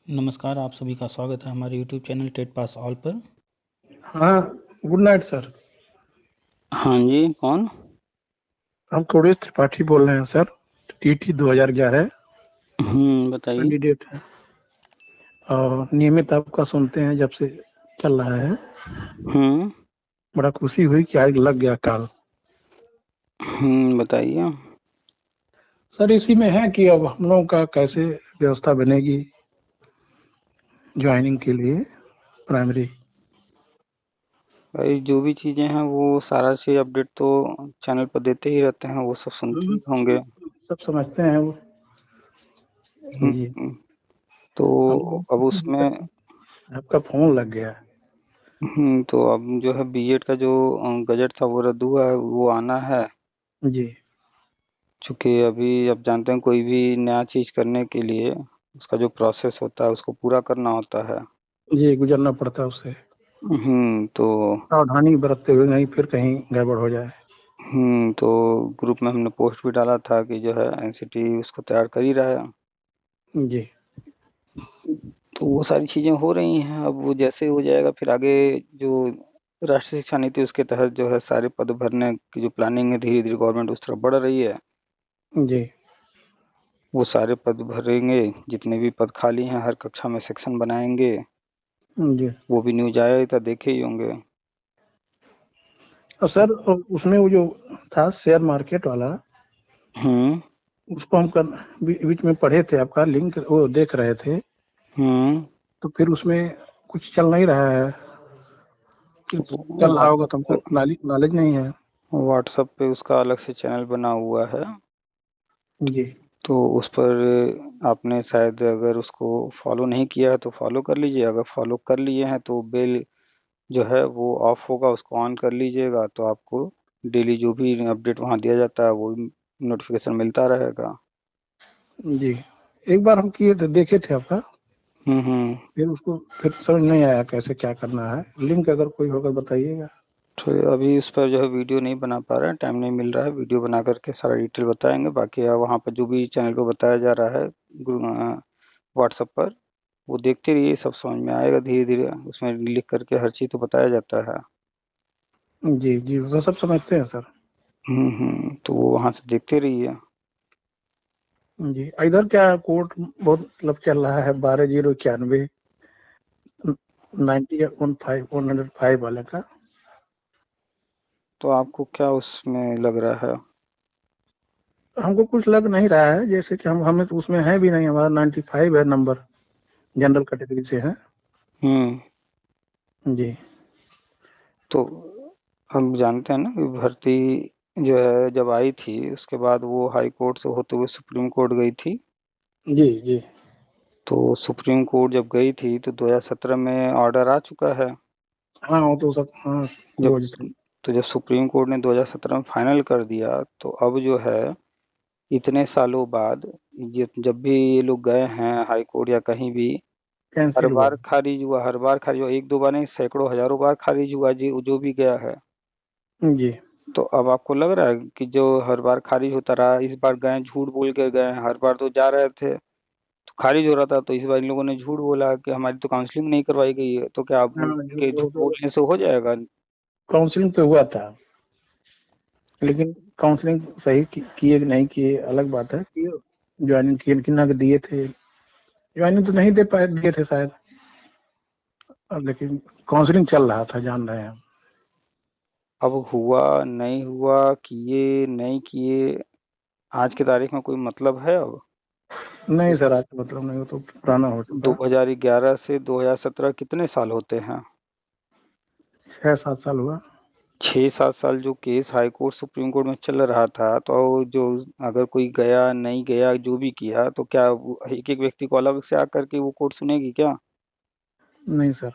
नमस्कार, आप सभी का स्वागत है हमारे YouTube channel TET pass all पर। हाँ, गुड नाइट सर। हाँ जी, कौन? हम थोड़े त्रिपाठी बोल रहे हैं सर। टीटी 2011 बताइए। कैंडिडेट है और नियमित आपका सुनते हैं जब से चल रहा है। हम्म बड़ा खुशी हुई कि आज लग गया कॉल। बताइए। सर इसी में है कि अब हम लोगों का कैसे व्यवस्था बनेगी ज्वाइनिंग के लिए प्राइमरी। भाई जो भी चीज़ें हैं वो सारा चीज़ अपडेट तो चैनल पर देते ही रहते हैं, वो सब सुनते ही होंगे। सब समझते हैं वो। जी। हम्म, तो हम लोग अब इसी दिक्कत उसमें में आपका फोन लग गया। तो अब जो है बीएड का जो गजट था वो रद्द हुआ है, वो आना है। जी चूँकि अभी आप जानते हैं कोई भी नया चीज़ करने के लिए उसका जो प्रोसेस होता है उसको पूरा करना होता है। जी, गुजरना पड़ता है उससे। तो सावधानी बरतते हुए, नहीं फिर कहीं गड़बड़ हो जाए। तो ग्रुप में हमने पोस्ट भी डाला था कि जो है एनसीटी उसको तैयार कर ही रहा है। जी तो वो सारी चीज़ें हो रही हैं, अब वो जैसे हो जाएगा फिर आगे जो राष्ट्रीय शिक्षा नीति उसके तहत जो है सारे पद भरने की जो प्लानिंग है धीरे धीरे गवर्नमेंट उस तरफ बढ़ रही है। जी वो सारे पद भरेंगे, जितने भी पद खाली हैं हर कक्षा में सेक्शन बनाएंगे। जी। वो भी न्यूज आया ही था, देखे ही होंगे। और सर उसमें वो जो था शेयर मार्केट वाला, हम्म उसको हम बीच में पढ़े थे, आपका लिंक वो देख रहे थे। हम्म तो फिर उसमें कुछ चल नहीं रहा है कि चल रहा होगा व्हाट्सएप तो पे हमको नॉलेज नहीं है। व्हाट्सएप पे उसका अलग से चैनल बना हुआ है। जी तो उस पर आपने शायद अगर उसको फॉलो नहीं किया है तो फॉलो कर लीजिए, अगर फॉलो कर लिए हैं तो बेल जो है वो ऑफ होगा, उसको ऑन कर लीजिएगा तो आपको डेली जो भी अपडेट वहाँ दिया जाता है वो नोटिफिकेशन मिलता रहेगा। जी। एक बार हम किए थे, देखे थे आपका। हम्म। फिर उसको फिर समझ नहीं आया कैसे क्या करना है। लिंक अगर कोई होगा बताइएगा। तो अभी उस पर जो है वीडियो नहीं बना पा रहे हैं, टाइम नहीं मिल रहा है, वीडियो बना करके सारा डिटेल बताएंगे। बाकी वहाँ पर जो भी चैनल पर बताया जा रहा है व्हाट्सएप पर, वो देखते रहिए, सब समझ में आएगा धीरे धीरे, उसमें लिख करके हर चीज़ तो बताया जाता है। जी जी, वो सब समझते हैं सर। तो वो वहाँ से देखते रहिए। जी, इधर क्या कोर्ट बहुत मतलब चल रहा है 12,091 9015 वाले का। तो आपको क्या उसमें लग रहा है? हमको कुछ लग नहीं रहा है, जैसे कि हमें तो उसमें है भी नहीं, हमारा 95 है नंबर, जनरल कैटेगरी से है। हम्म जी तो हम जानते हैं ना कि भर्ती जो है जब आई थी उसके बाद वो हाई कोर्ट से होते हुए सुप्रीम कोर्ट गई थी। जी जी। तो सुप्रीम कोर्ट जब गई थी तो 2017 में ऑर्डर आ चुका है। हाँ वो तो सब, हाँ जब क्लोज थे। तो जब सुप्रीम कोर्ट ने 2017 में फाइनल कर दिया तो अब जो है इतने सालों बाद जब भी ये लोग गए हैं हाई कोर्ट या कहीं भी, हर कैंसिल हुआ। बार खारिज हुआ, हर बार खारिज हुआ, एक दो बार नहीं सैकड़ों हजारों बार खारिज हुआ जी जो भी गया है। जी तो अब आपको लग रहा है कि जो हर बार खारिज होता रहा, इस बार गए झूठ बोल कर गए, हर बार तो जा रहे थे तो खारिज हो रहा था, तो इस बार इन लोगों ने झूठ बोला कि हमारी तो काउंसलिंग नहीं करवाई गई है, तो क्या अब हाँ, इनके झूठ बोलने से हो जाएगा? काउंसलिंग तो हुआ था, लेकिन काउंसलिंग सही किए कि नहीं किए अलग बात है कि ज्वाइनिंग किए कि ना दिए थे। ज्वाइनिंग तो नहीं दे पाए, दिए थे शायद। लेकिन काउंसलिंग चल रहा था, जान रहे हैं हम। अब हुआ नहीं हुआ, किए नहीं किए, आज की तारीख में कोई मतलब है अब? नहीं सर, आज का मतलब नहीं, वो तो पुराना हो चुका। 2011 से 2017 कितने साल होते हैं? 6-7 साल हुआ। 6-7 साल जो case high court supreme court में चल रहा था, तो जो अगर कोई गया नहीं गया जो भी किया तो क्या एक एक व्यक्ति को अलग से आकर के वो कोर्ट सुनेगी क्या? नहीं सर।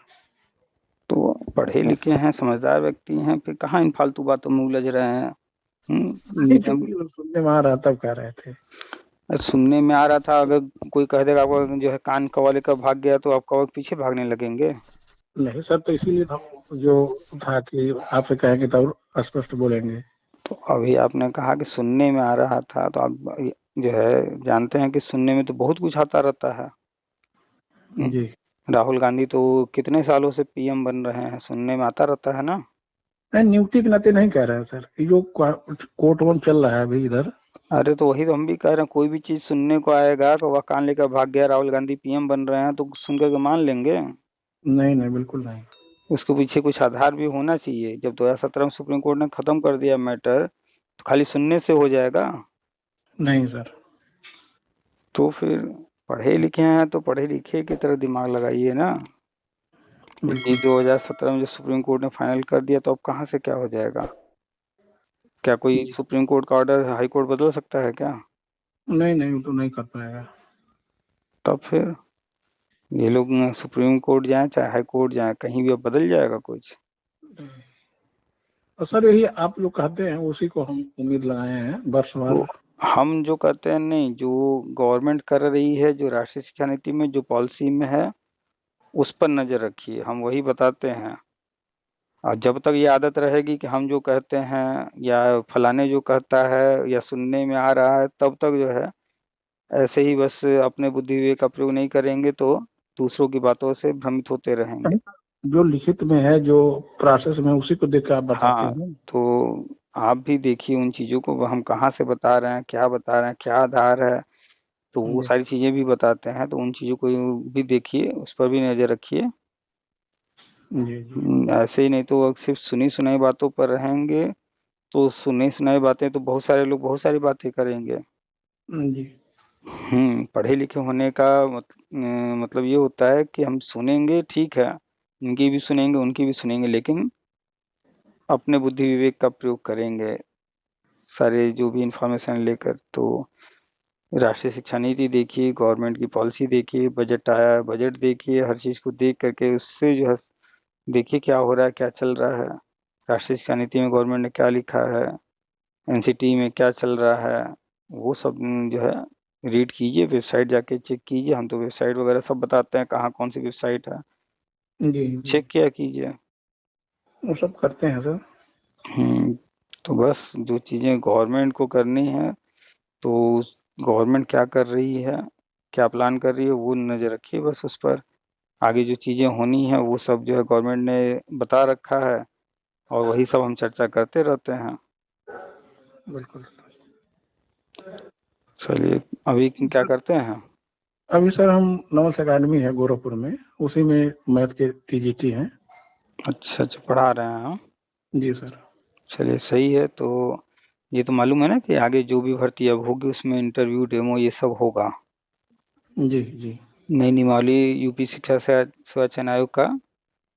तो पढ़े लिखे हैं, समझदार व्यक्ति हैं, फिर कहाँ इन फालतू बातों में उलझ रहे हैं। नहीं, नियम चूंकि सुनने में आ रहा तब कह रहे थे। सुनने में आ रहा था, अगर कोई कह देगा आपको जो है कान कवा लेकर भाग गया तो आप कवा के पीछे भागने लगेंगे। नहीं सर, तो इसीलिए तो हम जो था कि आपसे कहेंगे तो स्पष्ट बोलेंगे। तो अभी आपने कहा कि सुनने में आ रहा था, तो आप जो है जानते हैं कि सुनने में तो बहुत कुछ आता रहता है। जी। राहुल गांधी तो कितने सालों से पीएम बन रहे हैं, सुनने में आता रहता है ना। नहीं, नियुक्ति के नाते नहीं कह रहे हैं सर, ये जो कोर्ट वोट चल रहा है अभी इधर। अरे तो वही तो हम भी कह रहे हैं, कोई भी चीज सुनने को आएगा तो वह कान लेकर भाग गया राहुल गांधी पीएम बन रहे हैं तो सुन करके मान लेंगे। नहीं नहीं, बिल्कुल नहीं। उसके पीछे कुछ आधार भी होना चाहिए। जब 2017 में सुप्रीम कोर्ट ने खत्म कर दिया मैटर, तो खाली सुनने से हो जाएगा? नहीं सर। तो फिर पढ़े लिखे हैं तो पढ़े लिखे की तरह दिमाग लगाइए ना। ये बिल्कुल। 2017 में जो सुप्रीम कोर्ट ने फाइनल कर दिया, तो अब कहाँ से क्या हो जाएगा? क्या कोई जी। सुप्रीम कोर्ट का ऑर्डर हाई कोर्ट बदल सकता है क्या? नहीं नहीं, वो तो नहीं कर पाएगा। तब फिर ये लोग सुप्रीम कोर्ट जाए चाहे हाई कोर्ट जाए, कहीं भी अब बदल जाएगा कुछ? और सर यही आप लोग कहते हैं, उसी को हम उम्मीद लगाए हैं तो वर्षवार। हम जो कहते हैं, नहीं, जो गवर्नमेंट कर रही है, जो राष्ट्रीय शिक्षा नीति में जो पॉलिसी में है, उस पर नजर रखिए, हम वही बताते हैं। और जब तक ये आदत रहेगी कि हम जो कहते हैं या फलाने जो कहता है या सुनने में आ रहा है, तब तक जो है ऐसे ही बस अपने बुद्धि विवेक का प्रयोग नहीं करेंगे तो दूसरों की बातों से भ्रमित होते रहेंगे। जो लिखित में है, जो प्रोसेस में, उसी को देख कर आप बताते हाँ, हैं। तो आप भी देखिए उन चीज़ों को, हम कहाँ से बता रहे हैं, क्या बता रहे हैं, क्या आधार है, तो वो जी सारी चीज़ें भी बताते हैं। तो उन चीज़ों को भी देखिए, उस पर भी नज़र रखिए। जी। जी ऐसे ही नहीं तो सिर्फ सुनी सुनाई बातों पर रहेंगे, तो सुनी सुनाई बातें तो बहुत सारे लोग बहुत सारी बातें करेंगे। जी। पढ़े लिखे होने का मतलब ये होता है कि हम सुनेंगे, ठीक है, इनकी भी सुनेंगे उनकी भी सुनेंगे, लेकिन अपने बुद्धि विवेक का प्रयोग करेंगे सारे जो भी इंफॉर्मेशन लेकर। तो राष्ट्रीय शिक्षा नीति देखिए, गवर्नमेंट की पॉलिसी देखिए, बजट आया है बजट देखिए, हर चीज़ को देख करके उससे जो है देखिए क्या हो रहा है, क्या चल रहा है। राष्ट्रीय शिक्षा नीति में गवर्नमेंट ने क्या लिखा है, एनसीटी में क्या चल रहा है, वो सब जो है रीड कीजिए, वेबसाइट जाके चेक कीजिए। हम तो वेबसाइट वगैरह सब बताते हैं, कहाँ कौन सी वेबसाइट है, जी। जी, चेक किया कीजिए। वो सब करते हैं सर। हम्म तो बस जो चीज़ें गवर्नमेंट को करनी है, तो गवर्नमेंट क्या कर रही है, क्या प्लान कर रही है, वो नज़र रखिए बस उस पर। आगे जो चीज़ें होनी है वो सब जो है गवर्नमेंट ने बता रखा है, और वही सब हम चर्चा करते रहते हैं। बिल्कुल। चलिए, अभी क्या करते हैं? अभी सर हम नवल्स अकेडमी है गोरखपुर में, उसी में मैथ के टीजीटी हैं। अच्छा अच्छा, पढ़ा रहे हैं हम। जी सर। चलिए सही है। तो ये तो मालूम है ना कि आगे जो भी भर्ती अब होगी उसमें इंटरव्यू डेमो ये सब होगा। जी जी। नई नियमावली यूपी शिक्षा सेवा चयन आयोग का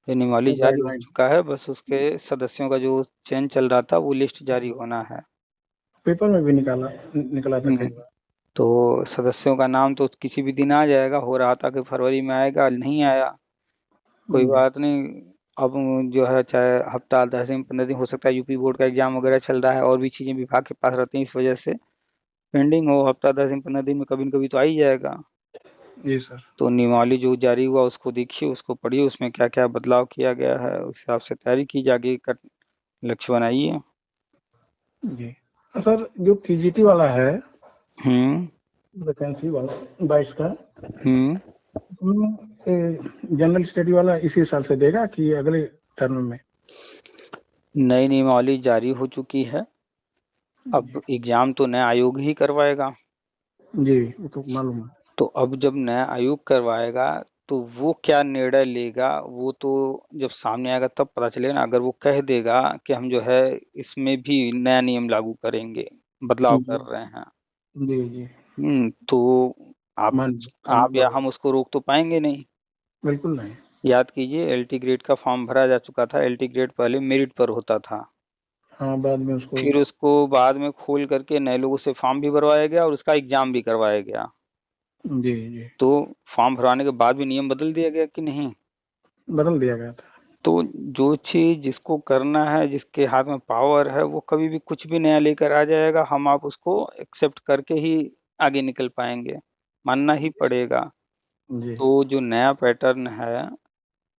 ये नियमावली जारी हो गाइडलाइन चुका है, बस उसके सदस्यों का जो चयन चल रहा था वो लिस्ट जारी होना है। पेपर में भी निकला था हम्म कई बार। तो सदस्यों का नाम तो किसी भी दिन आ जाएगा, हो रहा था कि फरवरी में आएगा, नहीं आया, कोई जी बात नहीं। अब जो है चाहे हफ्ता 10 दिन 15 दिन, हो सकता है यूपी बोर्ड का एग्जाम वगैरह चल रहा है और भी चीज़ें विभाग के पास रहती हैं, इस वजह से पेंडिंग हो, हफ्ता 10 दिन 15 दिन में कभी न कभी तो आ ही जाएगा। जी सर। तो नियमावली जो जारी हुआ उसको देखिए, उसको पढ़िए, उसमें क्या क्या बदलाव किया गया है, उस हिसाब से तैयारी की जाएगी, लक्ष्य बनाइए। जी सर, जो टीजीटी वाला है, हम्म वैकेंसी वाला 22 का, हम्म उसमें जनरल स्टडी वाला इसी साल से देगा कि अगले टर्म में? नई नियमावली जारी हो चुकी है, अब जी एग्जाम तो नया आयोग ही करवाएगा। जी, वो तो मालूम है। तो अब जब नया आयोग करवाएगा, तो वो क्या निर्णय लेगा वो तो जब सामने आएगा तब पता चलेगा ना। अगर वो कह देगा कि हम जो है इसमें भी नया नियम लागू करेंगे, बदलाव जी कर रहे हैं, जी। जी, तो आप मान आप कानून या लागू। हम उसको रोक तो पाएंगे नहीं। बिल्कुल नहीं। याद कीजिए, एलटी ग्रेड का फॉर्म भरा जा चुका था, एलटी ग्रेड पहले मेरिट पर होता था, हाँ, बाद में उसको। फिर उसको बाद में खोल करके नए लोगों से फॉर्म भी भरवाया गया और उसका एग्जाम भी करवाया गया। जी जी, तो फॉर्म भरवाने के बाद भी नियम बदल दिया गया कि नहीं? बदल दिया गया था। तो जो चीज जिसको करना है, जिसके हाथ में पावर है, वो कभी भी कुछ भी नया लेकर आ जाएगा, हम आप उसको एक्सेप्ट करके ही आगे निकल पाएंगे, मानना ही पड़ेगा। जी तो जो नया पैटर्न है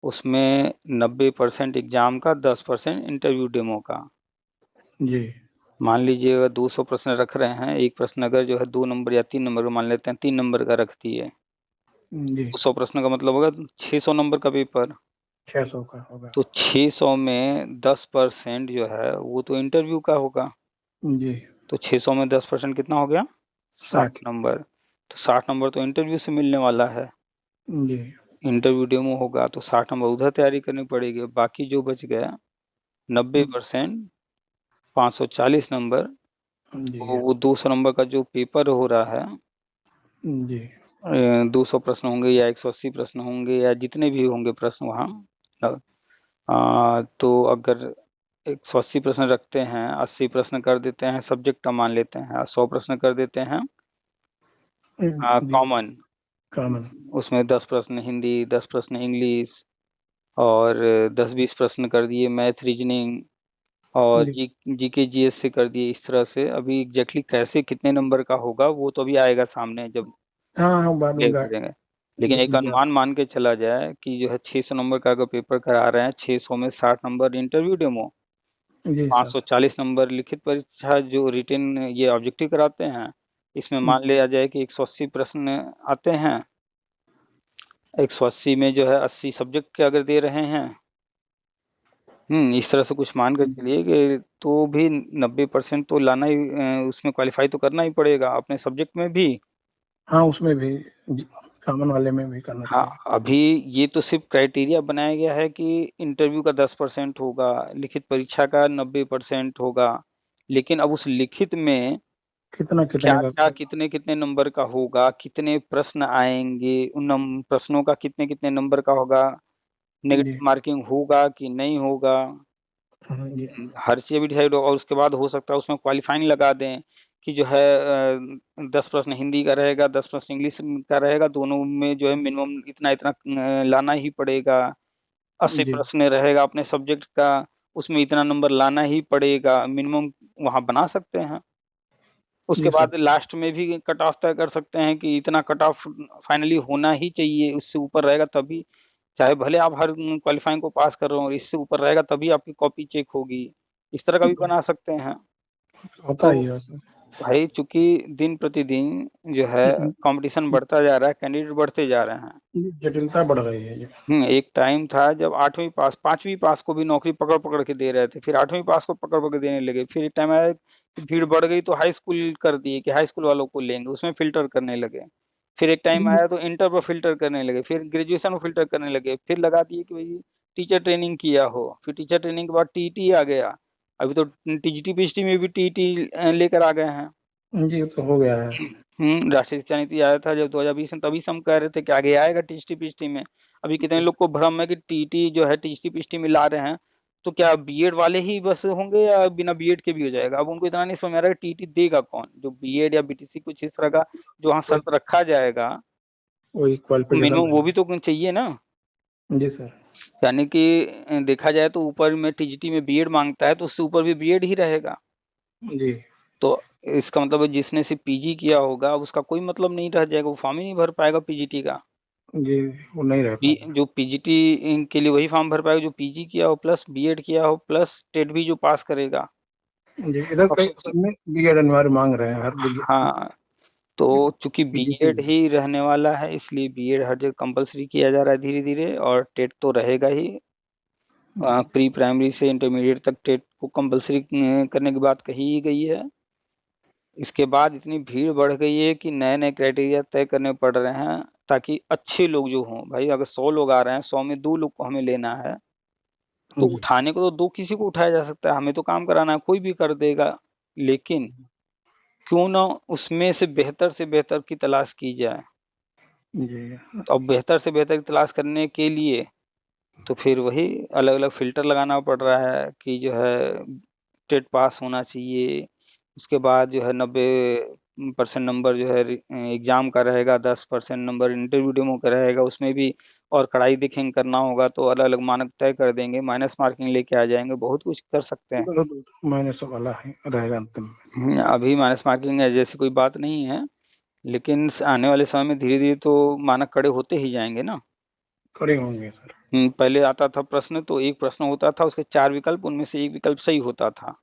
उसमें 90% एग्जाम का, 10% इंटरव्यू डेमो का। जी। मान लीजिए अगर 200 प्रश्न रख रहे हैं, एक प्रश्न अगर जो है 2 नंबर या 3 नंबर का मान लेते हैं, 3 नंबर का रख दिए, जी 200 प्रश्न का मतलब होगा 600 नंबर का पेपर। 600 का होगा। तो 600 में 10% जो है वो तो इंटरव्यू का होगा। जी तो 600 में 10% कितना हो गया? 60 60। नंबर। तो 60 नंबर तो इंटरव्यू से मिलने वाला है। जी इंटरव्यू डेमो होगा तो 60 नंबर उधर तैयारी करनी पड़ेगी। बाकी जो बच गया 90%, 540 नंबर, जी तो वो 200 नंबर का जो पेपर हो रहा है, जी 200 प्रश्न होंगे या 180 प्रश्न होंगे या जितने भी होंगे प्रश्न वहाँ, तो अगर 180 प्रश्न रखते हैं, 80 प्रश्न कर देते हैं सब्जेक्ट का मान लेते हैं, 100 प्रश्न कर देते हैं जी कॉमन। कॉमन। उसमें 10 प्रश्न हिंदी, 10 प्रश्न इंग्लिश, और 10-20 प्रश्न कर दिए मैथ रीजनिंग, और जी जीके जीएस से कर दिए। इस तरह से अभी एग्जैक्टली कैसे कितने नंबर का होगा वो तो अभी आएगा सामने जब हाँ हाँ, बाद में क्लियर करेंगे। लेकिन एक जी अनुमान मान के चला जाए कि जो है 600 नंबर का अगर पेपर करा रहे हैं, 600 में 60 नंबर इंटरव्यू डेमो, जी सर। 540 नंबर लिखित परीक्षा जो रिटेन ये ऑब्जेक्टिव कराते हैं, इसमें मान जी लिया जाए कि 180 प्रश्न आते हैं। 180 में जो है 80 सब्जेक्ट के अगर दे रहे हैं, इस तरह से कुछ मान कर चलिए कि तो भी 90% तो लाना ही, उसमें क्वालिफाई तो करना ही पड़ेगा अपने सब्जेक्ट में भी। हाँ, उसमें भी कॉमन वाले में भी करना हाँ, पड़ेगा। अभी ये तो सिर्फ क्राइटेरिया बनाया गया है कि इंटरव्यू का 10% होगा, लिखित परीक्षा का 90% होगा। लेकिन अब उस लिखित में कितना क्या कितने का क्या कितने कितने नंबर का होगा, कितने प्रश्न आएंगे, उन प्रश्नों का कितने कितने नंबर का होगा, जी नेगेटिव मार्किंग होगा कि नहीं होगा, हाँ जी हर चीज भी डिसाइड होगा। और उसके बाद हो सकता है उसमें क्वालिफाइंग लगा दें कि जो है 10 प्रश्न हिंदी का रहेगा, 10 प्रश्न इंग्लिश का रहेगा, दोनों में जो है मिनिमम इतना इतना लाना ही पड़ेगा। 80 जी प्रश्न रहेगा अपने सब्जेक्ट का, उसमें इतना नंबर लाना ही पड़ेगा मिनिमम, वहां बना सकते हैं। उसके जी सर। बाद लास्ट में भी कट ऑफ तय कर सकते हैं कि इतना कट ऑफ फाइनली होना ही चाहिए, उससे ऊपर रहेगा तभी, चाहे भले आप हर क्वालिफाइंग को पास कर रहे हो, इससे ऊपर रहेगा तभी आपकी कॉपी चेक होगी। इस तरह का भी बना सकते हैं। होता तो ही है वैसे। भाई चूंकि दिन प्रतिदिन जो है जी, कंपटीशन बढ़ता जा रहा है, कैंडिडेट बढ़ते जा रहे हैं। जटिलता बढ़ रही है ये। एक टाइम था जब 8वीं पास 5वीं पास को भी नौकरी पकड़ पकड़ के दे रहे थे, फिर 8वीं पास को पकड़ पकड़ देने लगे, फिर एक टाइम आया कि भीड़ बढ़ गई तो हाई स्कूल कर दिए कि हाई स्कूल वालों को लेंगे, उसमें फिल्टर करने लगे। फिर एक टाइम जी आया तो इंटर पर फिल्टर करने लगे, फिर ग्रेजुएशन में फिल्टर करने लगे, फिर लगा दिए कि भाई टीचर ट्रेनिंग किया हो, फिर टीचर ट्रेनिंग के बाद टीईटी आ गया। अभी तो टीजीटी पीएचडी में भी टीईटी लेकर आ गए हैं। जी, तो हो गया है। राष्ट्रीय शिक्षा नीति आया था जब 2020 में, तभी से हम कह रहे थे कि आगे आएगा टीजीटी पीएचडी में। अभी कितने लोग को भ्रम है कि टीटी जो है टीजीटी पीएचडी में ला रहे हैं, तो क्या बीएड वाले ही बस होंगे या बिना बीएड के भी हो जाएगा? अब उनको इतना नहीं समझ आ रहा है टीटी देगा कौन, जो बीएड या बीटीसी कुछ इस तरह का जो वहाँ वही शर्त रखा जाएगा, वही क्वालिफिकेशन मिनिमम वो भी रहेगा। तो चाहिए ना। जी सर। यानी कि देखा जाए तो ऊपर में टीजीटी में बीएड मांगता है तो उससे ऊपर भी बीएड ही रहेगा। जी तो इसका मतलब है जिसने सिर्फ पीजी किया होगा उसका कोई मतलब नहीं रह जाएगा, वो फॉर्म ही नहीं भर पाएगा पीजीटी का। जी, वो नहीं रह पाएगा। जो पीजीटी के लिए वही फॉर्म भर पाएगा जो पीजी किया हो प्लस बीएड किया हो प्लस टेट भी जो पास करेगा। जी, इधर कई सबसे सब में बीएड अनिवार्य मांग रहे हैं, हर हाँ, तो चूंकि पीजीटी बीएड ही रहने वाला है इसलिए बीएड हर जगह कंपलसरी किया जा रहा है धीरे धीरे, और टेट तो रहेगा ही। प्री प्राइमरी से इंटरमीडिएट तक टेट को कंपलसरी करने की बात कही ही गई है। इसके बाद इतनी भीड़ बढ़ गई है कि नए नए क्राइटेरिया तय करने पड़ रहे हैं ताकि अच्छे लोग जो हों, भाई अगर 100 लोग आ रहे हैं, 100 में 2 लोग को हमें लेना है, तो जी उठाने को तो दो किसी को उठाया जा सकता है, हमें तो काम कराना है, कोई भी कर देगा। लेकिन क्यों ना उसमें से बेहतर की तलाश की जाए। जी तो अब बेहतर से बेहतर की तलाश करने के लिए तो फिर वही अलग अलग फिल्टर लगाना पड़ रहा है कि जो है टेट पास होना चाहिए, उसके बाद जो है 90% नंबर जो है एग्जाम का रहेगा, 10% नंबर इंटरव्यू डेमो का रहेगा, उसमें भी और कड़ाई देखेंगे करना होगा तो अलग अलग मानक तय कर देंगे, माइनस मार्किंग लेके आ जाएंगे, बहुत कुछ कर सकते हैं। बहुत मैंने सब वाला है रहेगा अंतिम में। अभी माइनस मार्किंग है जैसी कोई बात नहीं है, लेकिन आने वाले समय में धीरे धीरे तो मानक कड़े होते ही जाएंगे ना। खड़े होंगे सर। पहले आता था प्रश्न तो एक प्रश्न होता था उसके 4 विकल्प, उनमें से एक विकल्प सही होता था।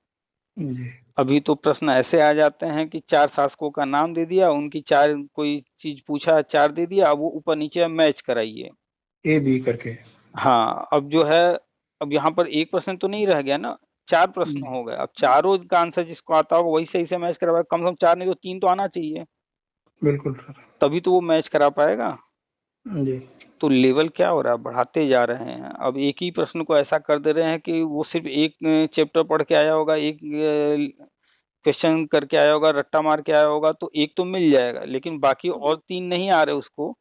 जी। अभी तो प्रश्न ऐसे आ जाते हैं कि 4 शासकों का नाम दे दिया, उनकी 4 कोई चीज पूछा, 4 दे दिया, अब वो ऊपर नीचे मैच कराइए। ए बी करके। हाँ, अब जो है, अब यहाँ पर एक प्रश्न तो नहीं रह गया ना, 4 प्रश्न जी, हो गए। अब चारों का आंसर जिसको आता होगा वही सही से मैच करवाए, कम से कम 4 नहीं तो 3 तो आना चाहिए, बिल्कुल सर। तभी तो वो मैच करा पाएगा। जी। तो लेवल क्या हो रहा है, बढ़ाते जा रहे हैं। अब एक ही प्रश्न को ऐसा कर दे रहे हैं कि वो सिर्फ एक चैप्टर पढ़ के आया होगा, एक क्वेश्चन करके आया होगा, रट्टा मार के आया होगा, तो एक तो मिल जाएगा, लेकिन बाकी और 3 नहीं आ रहे उसको,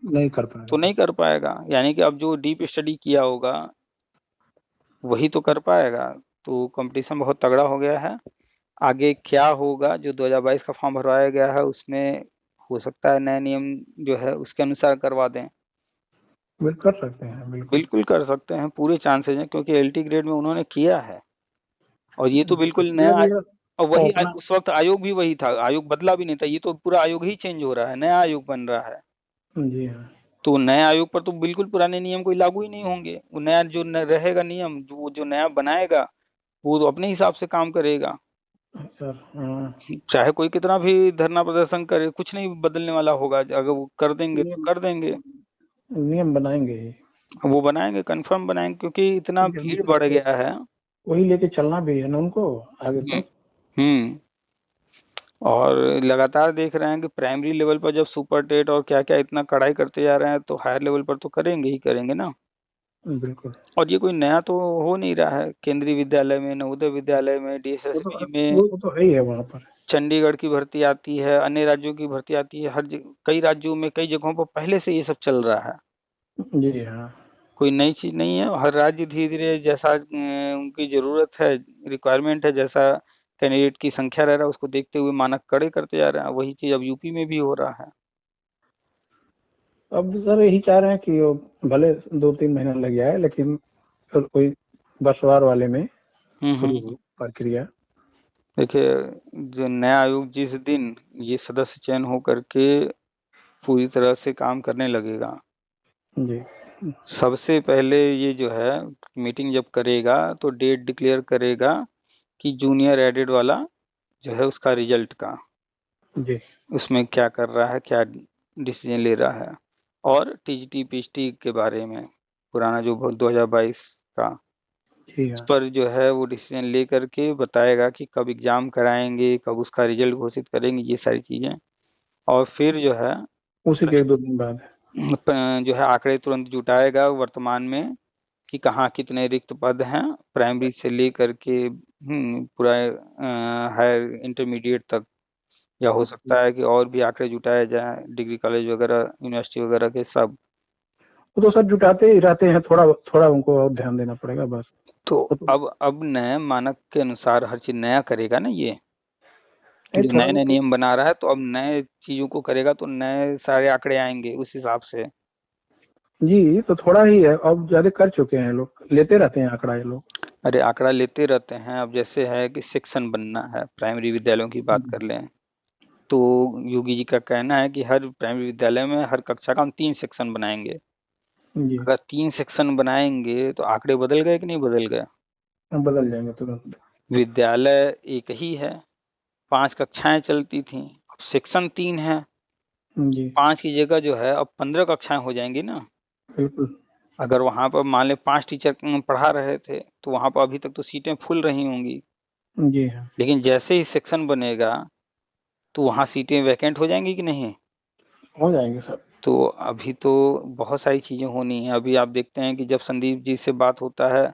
नहीं कर तो पाएगा। नहीं कर पाएगा। यानी कि अब जो डीप स्टडी किया होगा वही तो कर पाएगा। तो कंपटीशन बहुत तगड़ा हो गया है। आगे क्या होगा, जो 2022 का फॉर्म भरवाया गया है उसमें हो सकता है नए नियम जो है उसके अनुसार करवा दें। कर सकते हैं बिल्कुल। बिल्कुल कर सकते हैं, पूरे चांसेस हैं, क्योंकि एलटी ग्रेड में उन्होंने किया है। और ये तो बिल्कुल नया मतलब ये और वही अपना। उस वक्त आयोग भी वही था, आयोग बदला भी नहीं था, ये तो पूरा आयोग ही चेंज हो रहा है, नया आयोग बन रहा है। जी हाँ। तो नए आयोग पर तो बिल्कुल पुराने नियम कोई लागू ही नहीं होंगे। वो नया जो रहेगा नियम, वो जो नया बनाएगा वो तो अपने हिसाब से काम करेगा। सर हाँ। चाहे कोई कितना भी धरना प्रदर्शन करे, कुछ नहीं बदलने वाला होगा, अगर वो कर देंगे तो नियम कर देंगे। नियम बनाएंगे ही। वो बनाएंगे, कंफर्म बनाएंगे, क्योंकि इतना क्योंकि हम भीड़ सब बढ़ गया है। वही लेके चलना भी है ना उनको आगे हम्म। तक। हम्म। और लगातार देख रहे हैं कि प्राइमरी लेवल पर जब सुपर टेट और क्या क्या इतना कड़ाई करते जा रहे हैं, तो हायर लेवल पर तो करेंगे ही करेंगे ना। बिल्कुल। और ये कोई नया तो हो नहीं रहा है, केंद्रीय विद्यालय में, नवोदय विद्यालय में, डीएसएसबी में, वो तो है ही है वहाँ पर। चंडीगढ़ की भर्ती आती है, अन्य राज्यों की भर्ती आती है, कई राज्यों में कई जगहों पर पहले से ये सब चल रहा है। जी हाँ। कोई नई चीज नहीं है। हर राज्य धीरे धीरे जैसा उनकी जरूरत है, रिक्वायरमेंट है, जैसा कैंडिडेट की संख्या रह रहा है, उसको देखते हुए मानक कड़े करते जा रहे हैं। वही चीज अब यूपी में भी हो रहा है। अब सर यही चाह रहे हैं कि वो भले 2-3 महीना लग जाए, लेकिन फिर कोई बसवार वाले में शुरू हम्म। हो प्रक्रिया। देखिए, जो नया आयोग जिस दिन ये सदस्य चयन हो करके पूरी तरह से काम करने लगेगा, जी। सबसे पहले ये जो है मीटिंग जब करेगा तो डेट डिक्लेयर करेगा कि जूनियर एडेड वाला जो है उसका रिजल्ट का, जी। उसमें क्या कर रहा है, क्या डिसीजन ले रहा है। और टीजीटी पीएचटी के बारे में पुराना जो 2022 का, जी इस हाँ। पर जो है वो डिसीजन ले करके बताएगा कि कब एग्जाम कराएंगे, कब उसका रिजल्ट घोषित करेंगे, ये सारी चीजें। और फिर जो है उसी के 1-2 दिन बाद। जो है आंकड़े तुरंत जुटाएगा वर्तमान में कि कहाँ कितने रिक्त पद हैं, प्राइमरी से लेकर के पूरा हायर इंटरमीडिएट तक। या हो सकता है कि और भी आंकड़े जुटाए जाएं, डिग्री कॉलेज वगैरह यूनिवर्सिटी वगैरह के सब। वो तो सर जुटाते ही रहते हैं, थोड़ा थोड़ा उनको और ध्यान देना पड़ेगा बस। तो वो तो अब नए मानक के अनुसार हर चीज नया करेगा ना ये, नहीं जो थोड़ा नए नए उनको। नियम बना रहा है, तो अब नए चीजों को करेगा तो नए सारे आंकड़े आएंगे उस हिसाब से। जी तो थोड़ा ही है, अब ज्यादा कर चुके हैं लोग, लेते रहते हैं आंकड़ा ये लोग। अरे आंकड़ा लेते रहते हैं। अब जैसे है कि सेक्शन बनना है, प्राइमरी विद्यालयों की बात कर लें, तो योगी जी का कहना है कि हर प्राइमरी विद्यालय में हर कक्षा का हम 3 सेक्शन बनाएंगे। जी। अगर 3 सेक्शन बनाएंगे तो आंकड़े बदल गए कि नहीं बदल गए। हम बदल जाएंगे तुरंत। विद्यालय एक ही है, 5 कक्षाएं चलती थी, अब सेक्शन 3 है, जी। 5 की जगह जो है अब 15 कक्षाएं हो जाएंगी ना। बिल्कुल। अगर वहां पर मान ले 5 टीचर पढ़ा रहे थे, तो वहां पर अभी तक तो सीटें फुल रही होंगी। जी हाँ। लेकिन जैसे ही सेक्शन बनेगा तो वहां सीटें वैकेंट हो जाएंगी कि नहीं। हो जाएंगे सब। तो अभी तो बहुत सारी चीजें होनी है। अभी आप देखते हैं कि जब संदीप जी से बात होता है,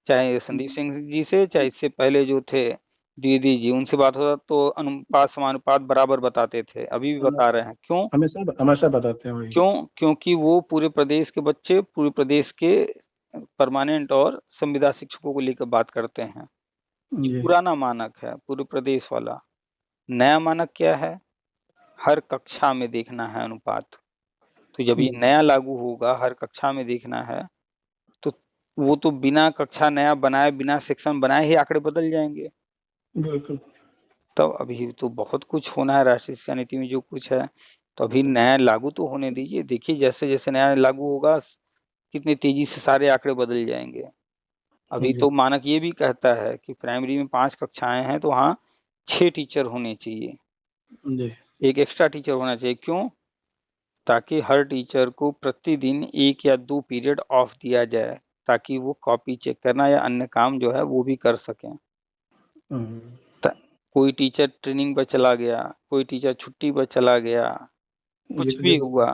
चाहे संदीप सिंह जी से, चाहे इससे पहले जो थे द्विवेदी जी, उनसे बात होता तो अनुपात समानुपात बराबर बताते थे, अभी भी बता रहे हैं। क्यों? हमेशा हमेशा बताते हैं वही। क्योंकि वो पूरे प्रदेश के बच्चे, पूरे प्रदेश के परमानेंट और संविदा शिक्षकों को लेकर बात करते हैं। ये जी। पुराना मानक है पूरे प्रदेश वाला। नया मानक क्या है, हर कक्षा में देखना है अनुपात। तो जब ये जी। नया लागू होगा, हर कक्षा में देखना है, तो वो तो बिना कक्षा नया बनाए, बिना सेक्शन बनाए ही आंकड़े बदल जाएंगे। बिल्कुल। तब अभी तो बहुत कुछ होना है राष्ट्रीय शिक्षा नीति में जो कुछ है। तो अभी नया लागू तो होने दीजिए, देखिए जैसे जैसे नया लागू होगा कितनी तेजी से सारे आंकड़े बदल जाएंगे। अभी जी तो मानक ये भी कहता है कि प्राइमरी में 5 कक्षाएं हैं तो वहाँ 6 टीचर होने चाहिए, जी एक एक्स्ट्रा टीचर होना चाहिए। क्यों? ताकि हर टीचर को प्रतिदिन 1 या 2 पीरियड ऑफ दिया जाए, ताकि वो कॉपी चेक करना या अन्य काम जो है वो भी कर सकें। हम्म, कोई टीचर ट्रेनिंग पर चला गया, कोई टीचर छुट्टी पर चला गया, ये कुछ तो भी देखो हुआ,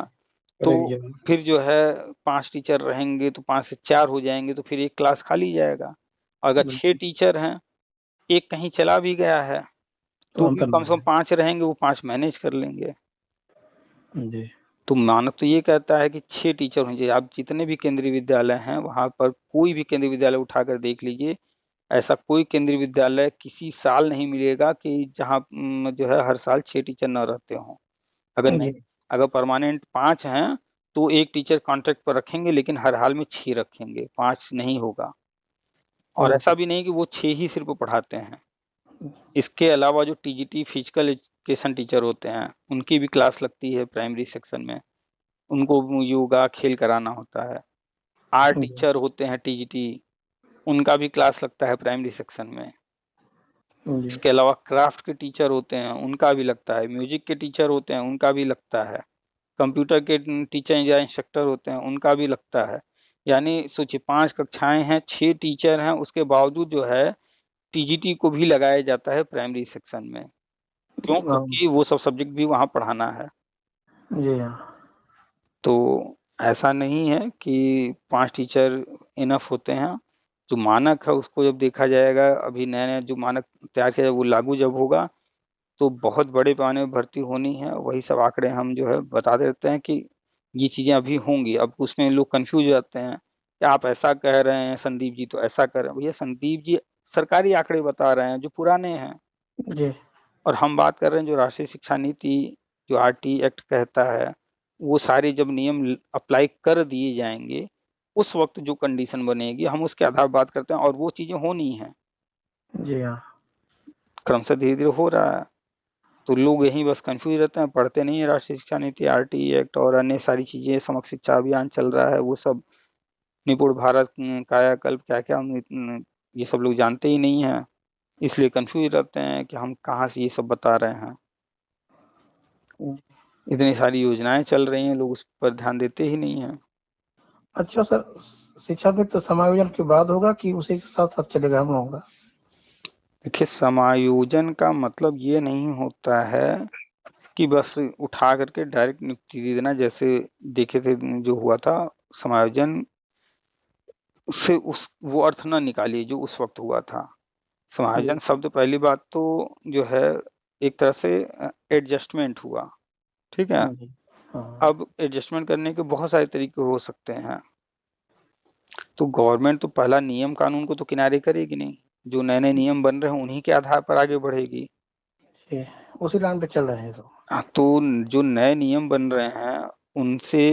तो करेक्ट जगह। फिर जो है 5 टीचर रहेंगे तो 5 से 4 हो जाएंगे, तो फिर एक क्लास खाली जाएगा। अगर 6 बिल्कुल। टीचर हैं, एक कहीं चला भी गया है, तो तो भी अंतर कम नहीं से कम है। 5 रहेंगे, वो 5 मैनेज कर लेंगे। जी तो मानक तो ये कहता है कि 6 टीचर होने चाहिए। आप जितने भी केंद्रीय विद्यालय हैं, वहाँ पर कोई भी केंद्रीय विद्यालय उठाकर देख लीजिए, ऐसा कोई केंद्रीय विद्यालय किसी साल नहीं मिलेगा कि जहाँ जो है हर साल 6 टीचर न रहते हों। अगर नहीं, जी अगर परमानेंट 5 हैं, तो 1 टीचर कॉन्ट्रैक्ट पर रखेंगे, लेकिन हर हाल में 6 रखेंगे, 5 नहीं होगा। और ऐसा ओके। भी नहीं कि वो 6 ही सिर्फ पढ़ाते हैं। इसके अलावा जो टीजीटी फिजिकल एजुकेशन टीचर होते हैं, उनकी भी क्लास लगती है प्राइमरी सेक्शन में। उनको योगा, खेल कराना होता है। आर्ट जी टीचर होते हैं टीजीटी, उनका भी क्लास लगता है प्राइमरी सेक्शन में। जी इसके अलावा क्राफ्ट के टीचर होते हैं, उनका भी लगता है। म्यूजिक के टीचर होते हैं, उनका भी लगता है। कंप्यूटर के टीचर या इंस्ट्रक्टर होते हैं, उनका भी लगता है। यानी सोचिए 5 कक्षाएं हैं, 6 टीचर हैं, उसके बावजूद जो है टीजीटी को भी लगाया जाता है प्राइमरी सेक्शन में। क्यों? क्योंकि वो सब सब्जेक्ट भी वहाँ पढ़ाना है। जी हाँ। तो ऐसा नहीं है कि 5 टीचर इनफ होते हैं। जो मानक है उसको जब देखा जाएगा, अभी नया-नया जो मानक तैयार किया जाएगा वो लागू जब होगा, तो बहुत बड़े पैमाने में भर्ती होनी है। वही सब आंकड़े हम जो है बताते रहते हैं कि ये चीज़ें अभी होंगी। अब उसमें लोग कन्फ्यूज़ हो जाते हैं कि आप ऐसा कह रहे हैं, संदीप जी तो ऐसा कर रहे हैं। भैया संदीप जी सरकारी आंकड़े बता रहे हैं जो पुराने हैं, जी और हम बात कर रहे हैं जो राष्ट्रीय शिक्षा नीति, जो आरटी एक्ट कहता है, वो सारे जब नियम अप्लाई कर दिए जाएंगे, उस वक्त जो कंडीशन बनेगी हम उसके आधार पर बात करते हैं, और वो चीज़ें होनी हैं। जी हाँ। क्रमशः धीरे धीरे हो रहा है। तो लोग यहीं बस कंफ्यूज रहते हैं, पढ़ते नहीं है राष्ट्रीय शिक्षा नीति, आरटी एक्ट और अन्य सारी चीज़ें, समग्र शिक्षा अभियान चल रहा है, वो सब निपुण भारत, कायाकल्प, क्या क्या ये सब लोग जानते ही नहीं है। इसलिए कंफ्यूज रहते हैं कि हम कहाँ से ये सब बता रहे हैं। इतनी सारी योजनाएं चल रही हैं, लोग उस पर ध्यान देते ही नहीं हैं। अच्छा सर, शिक्षा में तो समायोजन के बाद होगा कि उसी के साथ साथ चलेगा हम लोगों का? देखिए, समायोजन का मतलब ये नहीं होता है कि बस उठा करके डायरेक्ट नियुक्ति दे देना। जैसे देखे थे जो हुआ था समायोजन से, उस वो अर्थ ना निकालिए जो उस वक्त हुआ था। जी समायोजन शब्द पहली बात तो जो है एक तरह से एडजस्टमेंट हुआ, ठीक है। जी हाँ अब एडजस्टमेंट करने के बहुत सारे तरीके हो सकते हैं। तो गवर्नमेंट तो पहला नियम कानून को तो किनारे करेगी नहीं, जो नए नए नियम बन रहे हैं उन्हीं के आधार पर आगे बढ़ेगी। जी, उसी लाइन पे चल रहे हैं तो। तो जो नए नियम बन रहे हैं उनसे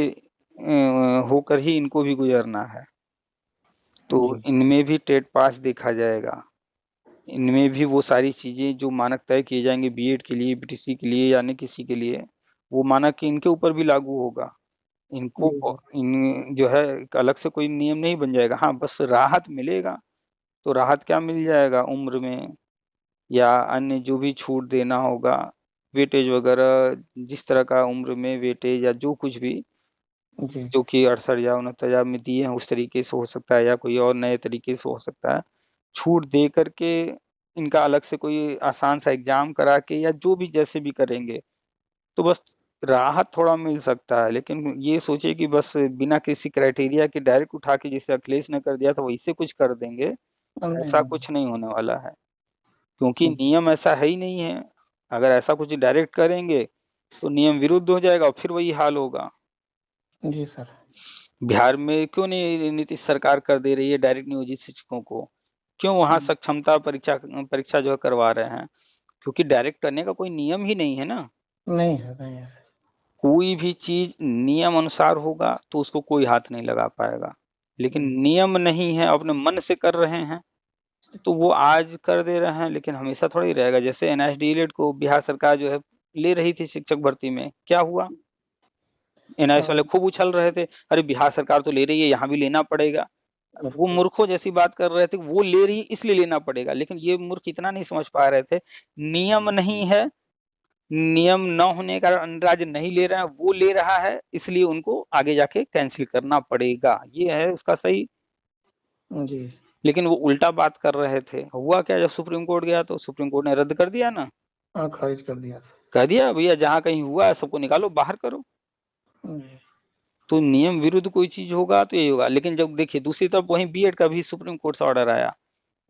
होकर ही इनको भी गुजरना है। तो जी इनमें भी टेट पास देखा जाएगा, इनमें भी वो सारी चीज़ें जो मानक तय किए जाएंगे बीएड के लिए, बीटीसी के लिए, यानी किसी के लिए, वो मानक इनके ऊपर भी लागू होगा। इनको जी इन जो है एक अलग से कोई नियम नहीं बन जाएगा। हाँ, बस राहत मिलेगा। तो राहत क्या मिल जाएगा? उम्र में या अन्य जो भी छूट देना होगा, वेटेज वगैरह, जिस तरह का उम्र में वेटेज या जो कुछ भी, जी जो कि 68 या 69 में दिए हैं उस तरीके से हो सकता है, या कोई और नए तरीके से हो सकता है। छूट दे करके इनका अलग से कोई आसान सा एग्जाम करा के या जो भी जैसे भी करेंगे, तो बस राहत थोड़ा मिल सकता है। लेकिन ये सोचे कि बस बिना किसी क्राइटेरिया के डायरेक्ट उठा के, जैसे अखिलेश ने कर दिया था वैसे कुछ कर देंगे, नहीं ऐसा होगा। कुछ नहीं होने वाला है। क्योंकि जी नियम ऐसा है ही नहीं है। अगर ऐसा कुछ डायरेक्ट करेंगे तो नियम विरुद्ध हो जाएगा और फिर वही हाल होगा। जी सर। बिहार में क्यों नहीं नीतीश सरकार कर दे रही है डायरेक्ट नियोजित शिक्षकों को? क्यों वहां सक्षमता परीक्षा परीक्षा जो है करवा रहे हैं? क्योंकि डायरेक्ट करने का कोई नियम ही नहीं है ना। नहीं है नहीं है। कोई भी चीज नियम अनुसार होगा तो उसको कोई हाथ नहीं लगा पाएगा। लेकिन नियम नहीं है, अपने मन से कर रहे हैं, तो वो आज कर दे रहे हैं, लेकिन हमेशा थोड़ा ही रहेगा। जैसे एनएसडीएलएड को बिहार सरकार जो है ले रही थी शिक्षक भर्ती में, क्या हुआ? एनआईएस हाँ वाले खूब उछल रहे थे, अरे बिहार सरकार तो ले रही है, यहाँ भी लेना पड़ेगा। वो मूर्खों जैसी बात कर रहे थे, वो ले रही इसलिए लेना पड़ेगा, लेकिन ये मूर्ख इतना नहीं समझ पा रहे थे, नियम नहीं है, नियम न होने का कारण राज्य नहीं ले रहा है, वो ले रहा है, इसलिए उनको आगे जाके कैंसिल करना पड़ेगा, ये है उसका सही। जी। लेकिन वो उल्टा बात कर रहे थे। हुआ क्या, जब सुप्रीम कोर्ट गया तो सुप्रीम कोर्ट ने रद्द कर दिया ना, हाँ, खारिज कर दिया था। कह दिया भैया जहां कहीं हुआ है सबको निकालो बाहर करो। जी। तो नियम विरुद्ध कोई चीज होगा तो यही होगा। लेकिन जब देखिए दूसरी तरफ वहीं बीएड का भी सुप्रीम कोर्ट से ऑर्डर आया,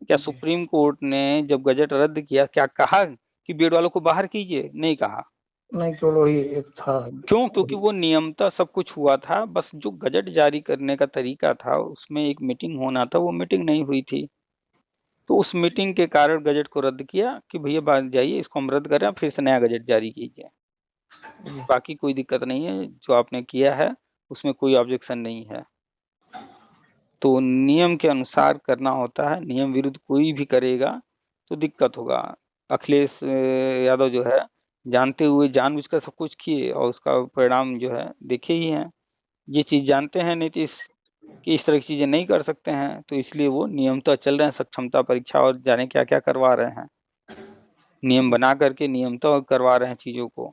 क्या जी। सुप्रीम कोर्ट ने जब गजट रद्द किया क्या कहा कि बीएड वालों को बाहर कीजिए? नहीं कहा। नहीं, केवल वही एक था। क्यों? क्योंकि वही। वो नियमता सब कुछ हुआ था, बस जो गजट जारी करने का तरीका था उसमें एक मीटिंग होना था, वो मीटिंग नहीं हुई थी। तो उस मीटिंग के कारण गजट को रद्द किया कि भैया बात जाइए, इसको हम रद्द कर रहे हैं, फिर से नया गजट जारी कीजिए। जी। बाकी कोई दिक्कत नहीं है, जो आपने किया है उसमें कोई ऑब्जेक्शन नहीं है। तो नियम के अनुसार करना होता है, नियम विरुद्ध कोई भी करेगा तो दिक्कत होगा। अखिलेश यादव जो है जानते हुए जानबूझकर सब कुछ किए और उसका परिणाम जो है देखे ही हैं। ये चीज जानते हैं नीतीश कि इस तरह की चीजें नहीं कर सकते हैं, तो इसलिए वो नियम तो चल रहे हैं, सक्षमता परीक्षा और जाने क्या क्या करवा रहे हैं, नियम बना करके नियम तो करवा रहे हैं चीजों को।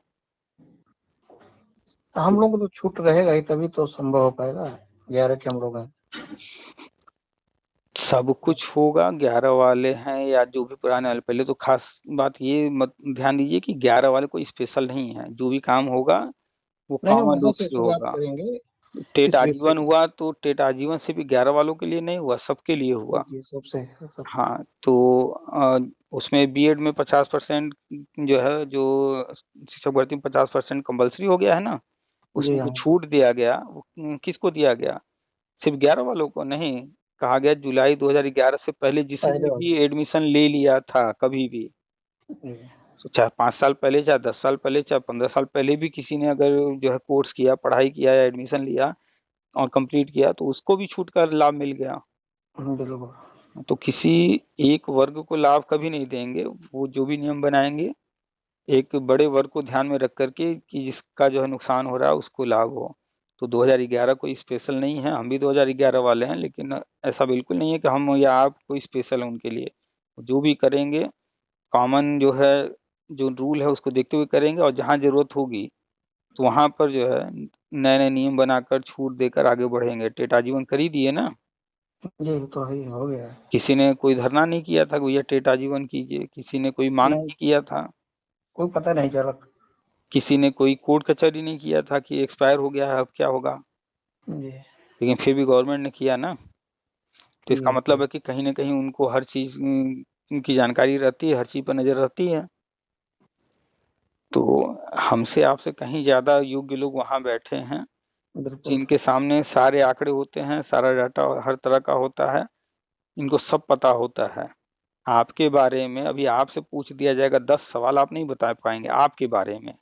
हम लोग को तो छूट रहेगा ही, तभी तो संभव हो पाएगा। 11 के हम लोग हैं। सब कुछ होगा, 11 वाले हैं या जो भी पुराने वाले, पहले तो खास बात ये मत ध्यान दीजिए कि 11 वाले कोई स्पेशल नहीं है, जो भी काम होगा वो नहीं, कॉमन वहां रूप से से शुरुआत होगा। करेंगे। टेट इस बेस पे। आजीवन हुआ तो टेट आजीवन से भी 11 वालों के लिए नहीं हुआ, सबके लिए हुआ। सबके सबसे सबके। हाँ तो उसमें बीएड में 50% जो है, जो शिक्षक भर्ती में 50% कंपल्सरी हो गया है ना, जी उसमें जो हाँ। छूट दिया गया वो किसको दिया गया? सिर्फ 11 वालों को नहीं, कहा गया जुलाई 2011 से पहले जिसने पहले भी वाले। एडमिशन ले लिया था कभी भी, जी। तो चाहे 5 साल पहले, चाहे 10 साल पहले, चाहे 15 साल पहले भी किसी ने अगर जो है कोर्स किया, पढ़ाई किया या एडमिशन लिया और कंप्लीट किया, तो उसको भी छूट का लाभ मिल गया। बिल्कुल। तो किसी एक वर्ग को लाभ कभी नहीं देंगे, वो जो भी नियम बनाएंगे एक बड़े वर्ग को ध्यान में रख करके कि जिसका जो है नुकसान हो रहा है उसको लाभ हो। तो 2011 कोई स्पेशल नहीं है, हम भी 2011 वाले हैं, लेकिन ऐसा बिल्कुल नहीं है कि हम या आप कोई स्पेशल है उनके लिए। जो भी करेंगे कॉमन जो है, जो रूल है उसको देखते हुए करेंगे, और जहाँ जरूरत होगी तो वहां पर जो है नए नए नियम बनाकर छूट देकर आगे बढ़ेंगे। टेट आजीवन कर ही दिए ना, जी, तो ही हो गया है। किसी ने कोई धरना नहीं किया था कि भैया टेट आजीवन कीजिए, किसी ने कोई मांग नहीं, नहीं किया था, कोई पता नहीं चला। किसी ने कोई कोर्ट कचहरी नहीं किया था कि एक्सपायर हो गया है अब क्या होगा, जी। लेकिन फिर भी गवर्नमेंट ने किया ना। तो ठीक इसका है, मतलब है कि कहीं ना कहीं उनको हर चीज की जानकारी रहती है, हर चीज पर नजर रहती है। तो हमसे आपसे कहीं ज्यादा योग्य लोग वहां बैठे हैं, बिल्कुल। जिनके सामने सारे आंकड़े होते हैं, सारा डाटा हर तरह का होता है, इनको सब पता होता है। आपके बारे में अभी आपसे पूछ दिया जाएगा 10 सवाल, आप नहीं बता पाएंगे आपके बारे में।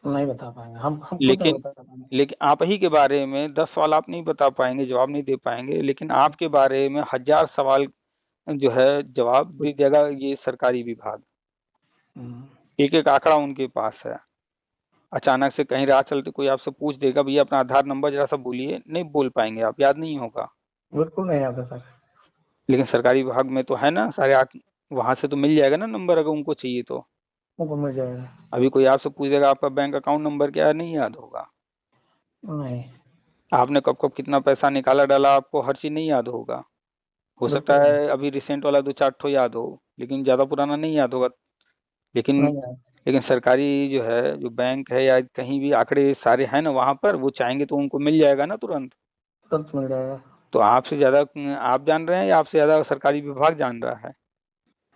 नहीं बता पाएंगे, हम खुद नहीं लेकिन बता पाएंगे। लेकिन आप ही के बारे में 10 सवाल आप नहीं बता पाएंगे, जवाब नहीं दे पाएंगे, लेकिन आपके बारे में 1000 सवाल जो है जवाब दे कुछ। देगा ये सरकारी विभाग। हम्म। एक एक आंकड़ा उनके पास है। अचानक से कहीं राह चलते कोई आपसे पूछ देगा भैया अपना आधार नंबर जरा सा बोलिए, नहीं बोल पाएंगे आप, याद नहीं होगा। बिल्कुल नहीं आता सर। लेकिन सरकारी विभाग में तो है ना सारे वहां से तो मिल जाएगा ना नंबर, अगर उनको चाहिए तो। उनको मिल जाएगा। अभी कोई आपसे पूछ देगा आपका बैंक अकाउंट नंबर क्या है, नहीं याद होगा। नहीं। आपने कब कब कितना पैसा निकाला डाला आपको हर चीज नहीं याद होगा। हो सकता बिल्कुल नहीं। है अभी रिसेंट वाला 2 4 ठो याद हो, लेकिन ज्यादा पुराना नहीं याद होगा। लेकिन नहीं आता। लेकिन सरकारी जो है, जो बैंक है या कहीं भी आंकड़े सारे हैं ना वहां पर, वो चाहेंगे तो उनको मिल जाएगा ना तुरंत। तुरंत मिल जाएगा। तो आपसे ज्यादा आप जान रहे हैं या आपसे ज्यादा सरकारी विभाग जान रहा है?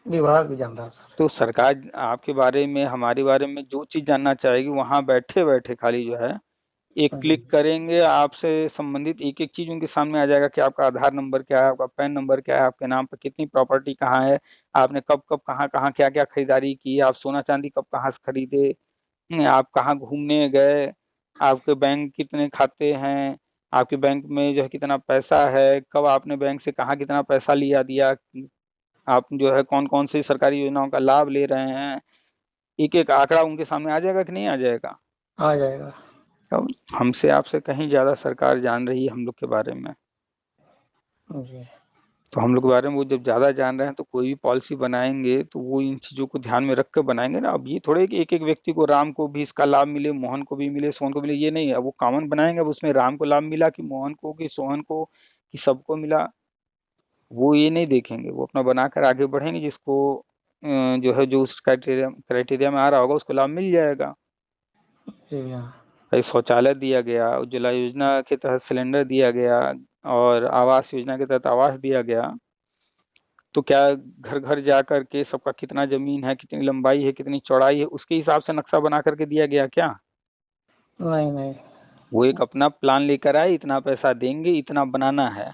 विभाग भी जान रहा है सर। तो सरकार आपके बारे में, हमारे बारे में जो चीज जानना चाहेगी, वहां बैठे बैठे खाली जो है एक हाँ जी। क्लिक करेंगे, आपसे संबंधित एक एक चीज उनके सामने आ जाएगा कि आपका आधार नंबर क्या है, आपका पैन नंबर क्या है, आपके नाम पर कितनी प्रॉपर्टी कहाँ है, आपने कब कब कहाँ कहाँ क्या क्या खरीदारी की, आप सोना चांदी कब कहाँ से खरीदे, आप कहाँ घूमने गए, आपके बैंक कितने खाते हैं, आपके बैंक में जो है कितना पैसा है, कब आपने बैंक से कहाँ कितना पैसा लिया दिया, आप जो है कौन कौन सी सरकारी योजनाओं का लाभ ले रहे हैं, एक एक आंकड़ा उनके सामने आ जाएगा कि नहीं आ जाएगा। आ जाएगा। अब हमसे आपसे कहीं ज्यादा सरकार जान रही है हम लोग के बारे में। जी। तो हम लोग के बारे में वो जब ज़्यादा जान रहे हैं तो कोई भी पॉलिसी बनाएंगे तो वो इन चीज़ों को ध्यान में रख कर बनाएंगे ना। अब ये थोड़े कि एक एक व्यक्ति को, राम को भी इसका लाभ मिले, मोहन को भी मिले, सोहन को मिले, ये नहीं है। अब वो कॉमन बनाएंगे, अब उसमें राम को लाभ मिला कि मोहन को कि सोहन को कि सबको मिला, वो ये नहीं देखेंगे। वो अपना बनाकर आगे बढ़ेंगे, जिसको जो है जो उस क्राइटेरिया में आ रहा होगा उसको लाभ मिल जाएगा। जी हाँ। भाई शौचालय दिया गया, उज्ज्वला योजना के तहत सिलेंडर दिया गया, और आवास योजना के तहत आवास दिया गया, तो क्या घर घर जा करके सबका कितना जमीन है, कितनी लंबाई है, कितनी चौड़ाई है, उसके हिसाब से नक्शा बना करके दिया गया क्या? नहीं, नहीं। वो एक अपना प्लान लेकर आए, इतना पैसा देंगे, इतना बनाना है।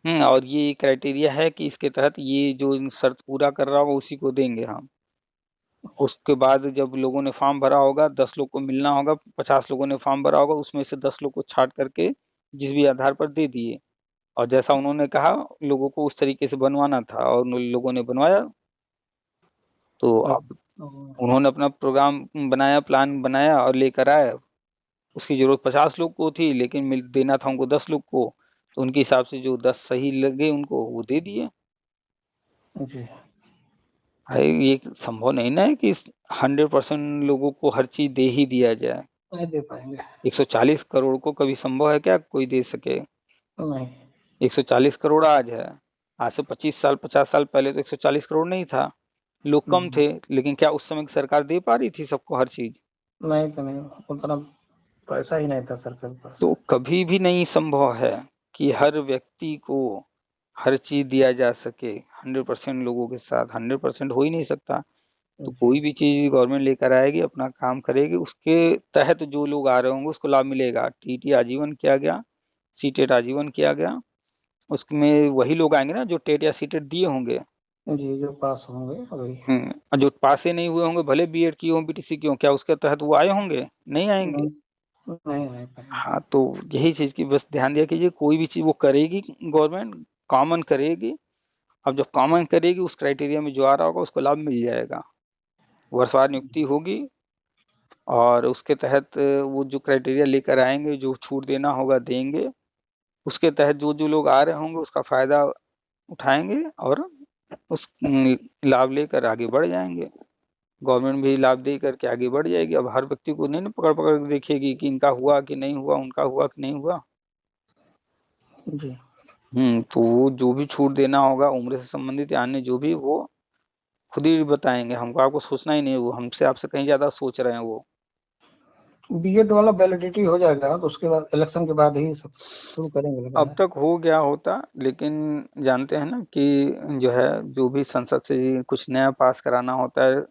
और ये क्राइटेरिया है कि इसके तहत ये जो शर्त पूरा कर रहा होगा उसी को देंगे हम। उसके बाद जब लोगों ने फॉर्म भरा होगा, 10 लोग को मिलना होगा, 50 लोगों ने फॉर्म भरा होगा, उसमें से 10 लोग को छांट करके जिस भी आधार पर दे दिए, और जैसा उन्होंने कहा लोगों को उस तरीके से बनवाना था, और उन लोगों ने बनवाया। तो अब अब उन्होंने अपना प्रोग्राम बनाया, प्लान बनाया और लेकर आए। उसकी जरूरत 50 लोग को थी, लेकिन देना था उनको 10 लोग को, तो उनके हिसाब से जो 10 सही लगे उनको वो दे दिए। जी। भाई ये संभव नहीं ना है कि 100% लोगों को हर चीज दे ही दिया जाए। नहीं दे पाएंगे। 140 करोड़ को कभी संभव है क्या कोई दे सके? नहीं। 140 करोड़ आज है, आज से 25 साल 50 साल पहले तो 140 करोड़ नहीं था, लोग कम हम्म। थे, लेकिन क्या उस समय की सरकार दे पा रही थी सबको हर चीज? नहीं तो नहीं, उतना पैसा ही नहीं था सरकार के पास। तो कभी भी नहीं संभव है कि हर व्यक्ति को हर चीज दिया जा सके 100% लोगों के साथ। 100% हो ही नहीं सकता। तो जी। कोई भी चीज गवर्नमेंट लेकर आएगी, अपना काम करेगी, उसके तहत जो लोग आ रहे होंगे उसको लाभ मिलेगा। टीटी आजीवन किया गया, सीटेट आजीवन किया गया, उसमें वही लोग आएंगे ना जो टेट या सीटेट दिए होंगे। जी, जो पास होंगे वही। और जो पास ही नहीं हुए होंगे, भले बीएड किए हों, बीटीसी किए हों, क्या उसके तहत वो आए होंगे? नहीं आएंगे। नहीं, नहीं आए पाएंगे। हाँ, तो यही चीज की बस ध्यान दिया कीजिए, कोई भी चीज वो करेगी गवर्नमेंट कॉमन करेगी। अब जब कॉमन करेगी, उस क्राइटेरिया में जो आ रहा होगा उसको लाभ मिल जाएगा। वर्षवार नियुक्ति होगी, और उसके तहत वो जो क्राइटेरिया लेकर आएंगे, जो छूट देना होगा देंगे, उसके तहत जो जो लोग आ रहे होंगे उसका फायदा उठाएंगे, और उस लाभ लेकर आगे बढ़ जाएंगे। गवर्नमेंट भी लाभ दे करके आगे बढ़ जाएगी। अब हर व्यक्ति को नहीं ना पकड़ पकड़ के देखेगी कि इनका हुआ कि नहीं हुआ, उनका हुआ कि नहीं हुआ। जी। तो वो जो भी छूट देना होगा उम्र से संबंधित या अन्य जो भी, वो खुद ही बताएंगे हमको, आपको सोचना ही नहीं है, वो हमसे आपसे कहीं ज्यादा सोच रहे हैं वो। बीएड वाला वैलिडिटी हो जाएगा तो उसके बाद इलेक्शन के बाद ही सब शुरू करेंगे लग अब रहा है। तक हो गया होता, लेकिन जानते हैं ना कि जो है, जो भी संसद से कुछ नया पास कराना होता है,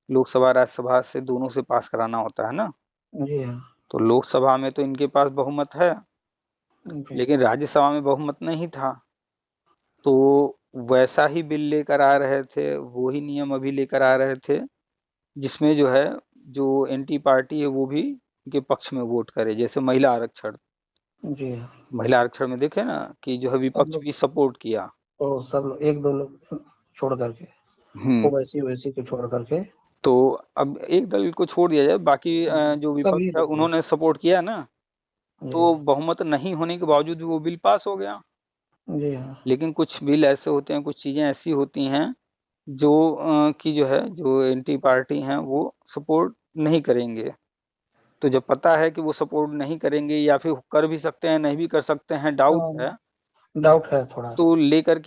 लोकसभा राज्यसभा से दोनों से पास कराना होता है ना। जी हाँ। तो लोकसभा में तो इनके पास बहुमत है, जी। लेकिन राज्यसभा में बहुमत नहीं था। तो वैसा ही बिल लेकर आ रहे थे, वो ही नियम अभी लेकर आ रहे थे, जिसमें जो है, जो एंटी पार्टी है वो भी के पक्ष में वोट करे। जैसे महिला आरक्षण, जी हाँ। महिला आरक्षण में देखे ना कि जो है सब विपक्ष लोग, भी सपोर्ट किया। तो सब लोग, एक दो लोग छोड़ करके, हम्म ओवैसी वैसी को छोड़ करके तो अब एक दल को छोड़ दिया जाए, बाकी जो सभी विपक्ष है लोग हैं। उन्होंने सपोर्ट किया ना, जी। तो बहुमत नहीं होने के बावजूद भी वो बिल पास हो गया। जी हाँ। लेकिन कुछ बिल ऐसे होते हैं, कुछ चीजें ऐसी होती हैं जो कि जो है, जो एंटी पार्टी हैं वो सपोर्ट नहीं करेंगे। तो जब पता है कि वो सपोर्ट नहीं करेंगे, या फिर कर भी सकते हैं नहीं भी कर सकते हैं, डाउट है, डाउट है थोड़ा। तो लेकर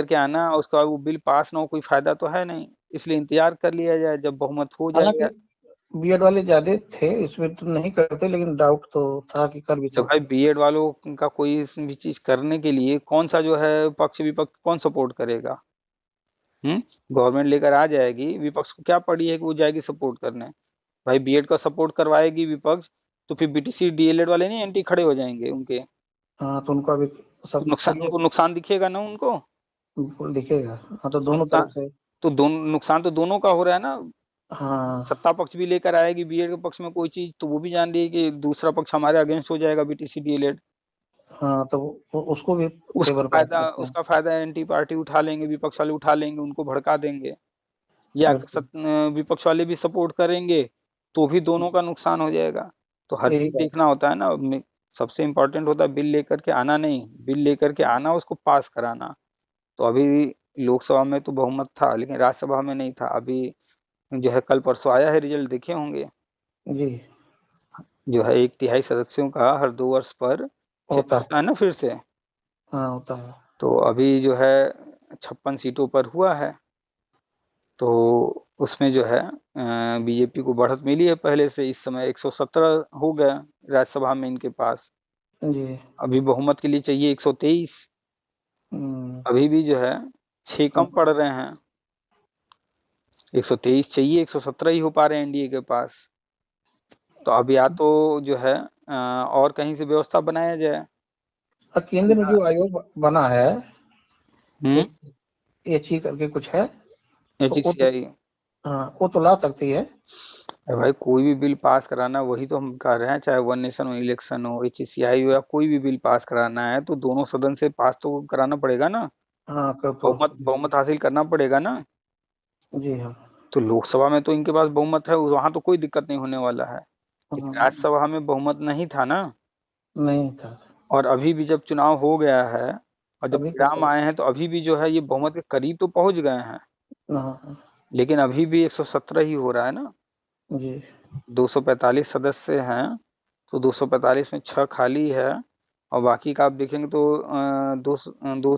के आना, उसका वो बिल पास ना हो, कोई फायदा तो है नहीं। इसलिए इंतजार कर लिया जाए, जब बहुमत हो हालांकि जाएगा। बीएड वाले ज्यादा थे इसमें तो नहीं करते, लेकिन डाउट तो था कि कर भी जब भाई सकते। बीएड वालों का कोई भी चीज करने के लिए कौन सा जो है पक्ष विपक्ष कौन सपोर्ट करेगा? गवर्नमेंट लेकर आ जाएगी, विपक्ष को क्या पड़ी है कि वो जाएगी सपोर्ट करने? भाई बीएड का सपोर्ट करवाएगी विपक्ष, तो फिर बीटीसी डीएलएड वाले नहीं एंटी खड़े हो जाएंगे उनके? हाँ, तो उनका भी तो सब नुकसान, सब्जेक्ट उनको नुकसान दिखेगा ना उनको। बिल्कुल दिखेगा। हाँ, तो तो दोनों नुकसान, तरफ से। तो दोनों नुकसान तो दोनों का हो रहा है ना। हाँ। सत्ता पक्ष भी लेकर आएगी बीएड के पक्ष में कोई चीज, तो वो भी जान रही है कि दूसरा पक्ष हमारे अगेंस्ट हो जाएगा, बीटीसी डीएलएड। हाँ, तो उसको भी उसका फेवर कर फायदा सकते हैं। उसका फायदा एंटी पार्टी उठा लेंगे, विपक्ष वाले उठा लेंगे, उनको भड़का देंगे। या बिल्कुल। विपक्ष वाले भी सपोर्ट करेंगे, तो भी दोनों का नुकसान हो जाएगा। तो हर यही चीज बात। देखना होता है ना। सबसे इम्पोर्टेंट होता है बिल लेकर के आना नहीं, बिल लेकर के आना, उसको पास कराना। तो अभी लोकसभा में तो बहुमत था लेकिन राज्यसभा में नहीं था। अभी जो है कल परसों आया है रिजल्ट, देखे होंगे, जी। जो है 1/3 सदस्यों का हर 2 वर्ष पर चयन होता है। होता है ना फिर से। हाँ, होता है। तो अभी जो है 56 सीटों पर हुआ है। तो उसमें जो है बीजेपी को बढ़त मिली है पहले से, इस समय 117 हो गया राज्यसभा में इनके पास। जी। अभी बहुमत के लिए चाहिए 123। हम्म। अभी भी जो है 6 कम पड़ रहे हैं, 123 चाहिए, 117 ही हो पा रहे हैं एनडीए के पास। तो अब या तो जो है और कहीं से व्यवस्था बनाया जाए। और केंद्र में जो आयोग बना है, हम्म। एक एची करके कुछ है, तो एच वो तो, आई। हाँ, वो तो ला सकती है। अरे भाई कोई भी बिल पास कराना, वही तो हम कर रहे हैं, चाहे वन नेशन वन इलेक्शन हो, एचसीआई हो, या कोई भी बिल पास कराना है तो दोनों सदन से पास तो कराना पड़ेगा ना। हाँ, कर तो। बहुमत बहुमत हासिल करना पड़ेगा ना। जी हाँ। तो लोकसभा में तो इनके पास बहुमत है, वहां तो कोई दिक्कत नहीं होने वाला है। लेकिन हाँ, राज्यसभा में बहुमत नहीं था ना। नहीं था। और अभी भी जब चुनाव हो गया है और जब अभी तो परिणाम आए हैं, तो अभी भी जो है ये बहुमत के करीब तो पहुंच गए हैं। हाँ। लेकिन अभी भी 117 ही हो रहा है ना। जी। 245 सदस्य हैं, तो 245 में 6 खाली है। और बाकी का आप देखेंगे तो दो दो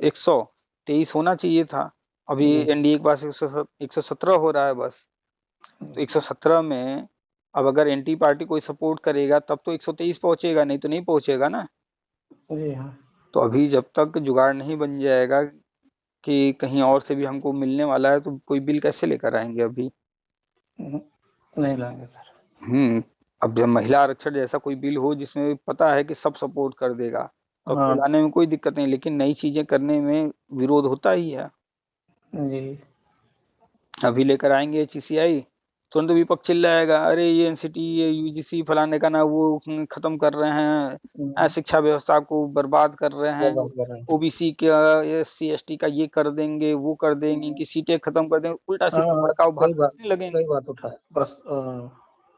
123 होना चाहिए था। अभी जी। एनडीए के पास 117 हो रहा है बस। तो 117 में अब अगर एंटी पार्टी कोई सपोर्ट करेगा तब तो 123 पहुंचेगा, नहीं तो नहीं पहुंचेगा ना। जी हाँ। तो अभी जब तक जुगाड़ नहीं बन जाएगा कि कहीं और से भी हमको मिलने वाला है, तो कोई बिल कैसे लेकर आएंगे अभी। नहीं लाएंगे सर। अब जब महिला आरक्षण जैसा कोई बिल हो जिसमें पता है कि सब सपोर्ट कर देगा, तब तो हाँ। लाने में कोई दिक्कत नहीं, लेकिन नई चीजें करने में विरोध होता ही है। जी। अभी लेकर आएंगे एचईसीआई, तुरंत विपक्ष चिल्लाएगा, अरे ये एनसीटी, ये यूजीसी फलाने का ना वो खत्म कर रहे हैं, शिक्षा व्यवस्था को बर्बाद कर रहे वो हैं, बात कर रहे हैं। ओबीसी का, एससी एसटी का ये कर देंगे, वो कर देंगे, कि सीटें खत्म कर देंगे, उल्टा सीधा हाँ, भड़काऊ सही बात। भाषण लगेंगे। सही बात उठाए बस।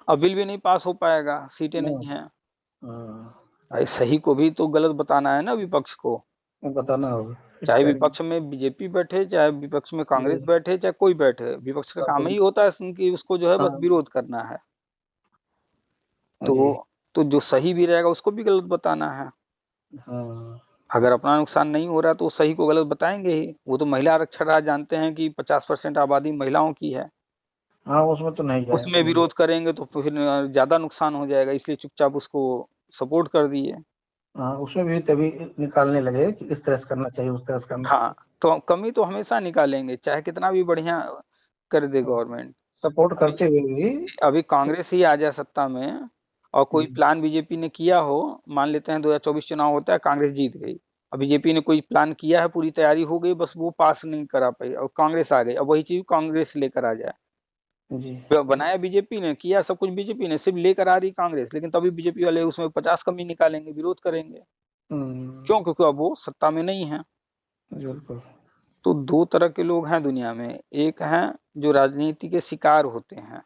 अब बिल भी नहीं पास हो पाएगा, सीटें नहीं। नहीं है। हाँ, भाई सही को भी तो गलत बताना है ना विपक्ष को। वो बताना होगा इस चाहे टाइम। विपक्ष में बीजेपी बैठे, चाहे विपक्ष में जी। कांग्रेस बैठे, चाहे कोई बैठे, विपक्ष का काम सबको। ही होता है कि उसको जो है बस हाँ। विरोध करना है। तो जी। तो जो सही भी रहेगा उसको भी गलत बताना है। हाँ। अगर अपना नुकसान नहीं हो रहा तो सही को गलत बताएंगे ही। वो तो महिला आरक्षण आज जानते हैं कि 50% आबादी महिलाओं की है, हाँ, उसमें तो नहीं उसमें जाएंगे। विरोध करेंगे तो फिर ज्यादा नुकसान हो जाएगा, इसलिए चुपचाप उसको सपोर्ट कर दिए। हाँ, उसमें भी तभी निकालने लगे कि इस तरह से करना चाहिए, उस तरह से करना हाँ, तो कमी तो हमेशा निकालेंगे चाहे कितना भी बढ़िया कर दे चाहिए। गवर्नमेंट। सपोर्ट अभी करते हुए भी। अभी कांग्रेस ही आ जाए सत्ता में और कोई जी। प्लान बीजेपी ने किया हो, मान लेते हैं 2024 चुनाव होता है, कांग्रेस जीत गई, अब बीजेपी ने कोई प्लान किया है, पूरी तैयारी हो गई, बस वो पास नहीं करा पाई और कांग्रेस आ गई, अब वही चीज कांग्रेस लेकर आ जाए। जी। बनाया बीजेपी ने, किया सब कुछ बीजेपी ने, सिर्फ लेकर आ रही कांग्रेस, लेकिन तभी बीजेपी वाले उसमें 50 कमी निकालेंगे, विरोध करेंगे। क्यों? क्योंकि अब वो सत्ता में नहीं है। बिल्कुल। तो दो तरह के लोग हैं दुनिया में, एक हैं जो राजनीति के शिकार होते हैं,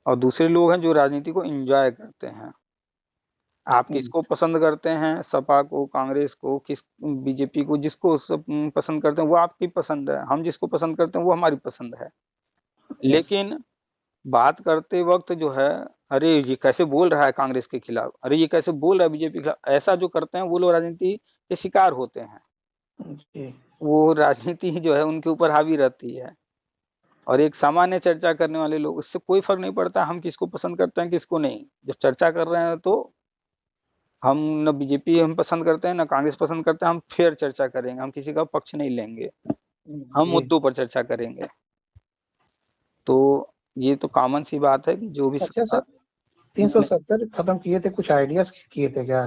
और दूसरे लोग हैं जो राजनीति को एंजॉय करते हैं। आप किसको पसंद करते हैं, सपा को, कांग्रेस को, किस बीजेपी को, जिसको सब पसंद करते हैं वो आपकी पसंद है, हम जिसको पसंद करते हैं वो हमारी पसंद है। लेकिन बात करते वक्त जो है, अरे ये कैसे बोल रहा है कांग्रेस के खिलाफ, अरे ये कैसे बोल रहा है बीजेपी के खिलाफ, ऐसा जो करते हैं वो लोग राजनीति के शिकार होते हैं। जी। वो राजनीति जो है उनके ऊपर हावी रहती है। और एक सामान्य चर्चा करने वाले लोग, इससे कोई फर्क नहीं पड़ता हम किसको पसंद करते हैं किसको नहीं, जब चर्चा कर रहे हैं तो हम न बीजेपी हम पसंद करते हैं, न कांग्रेस पसंद करते हैं, हम फेयर चर्चा करेंगे, हम किसी का पक्ष नहीं लेंगे, हम जी। मुद्दों पर चर्चा करेंगे। तो ये तो कॉमन सी बात है कि जो भी अच्छा सत्ता सर, 370 खत्म किए थे, कुछ आइडियाज किए थे क्या?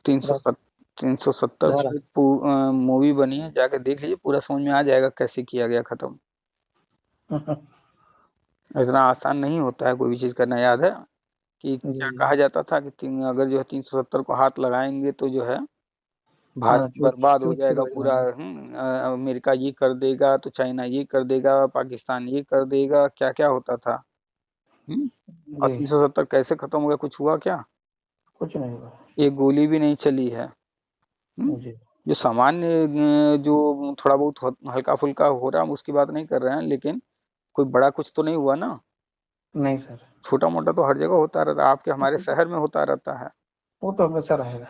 370 धारा। की मूवी बनी है, जाके देख लीजिए, पूरा समझ में आ जाएगा कैसे किया गया खत्म। इतना आसान नहीं होता है कोई भी चीज करना। याद है कि क्या जी। कहा जाता था कि अगर जो है 370 को हाथ लगाएंगे तो जो है हाँ, भारत चूत बर्बाद हो चूत जाएगा छिड़वाई। पूरा। अमेरिका ये कर देगा तो चाइना ये कर देगा, पाकिस्तान ये कर देगा, क्या क्या होता था। और जी 370 कैसे खत्म हो गया, कुछ हुआ क्या? कुछ नहीं हुआ। एक गोली भी नहीं चली है। जी जो सामान्य जो थोड़ा बहुत हल्का फुल्का हो रहा है हम उसकी बात नहीं कर रहे हैं, लेकिन कोई बड़ा कुछ तो नहीं हुआ ना। नहीं सर। छोटा मोटा तो हर जगह होता रहता है, आपके हमारे शहर में होता रहता है। वो तो हमेशा रहेगा।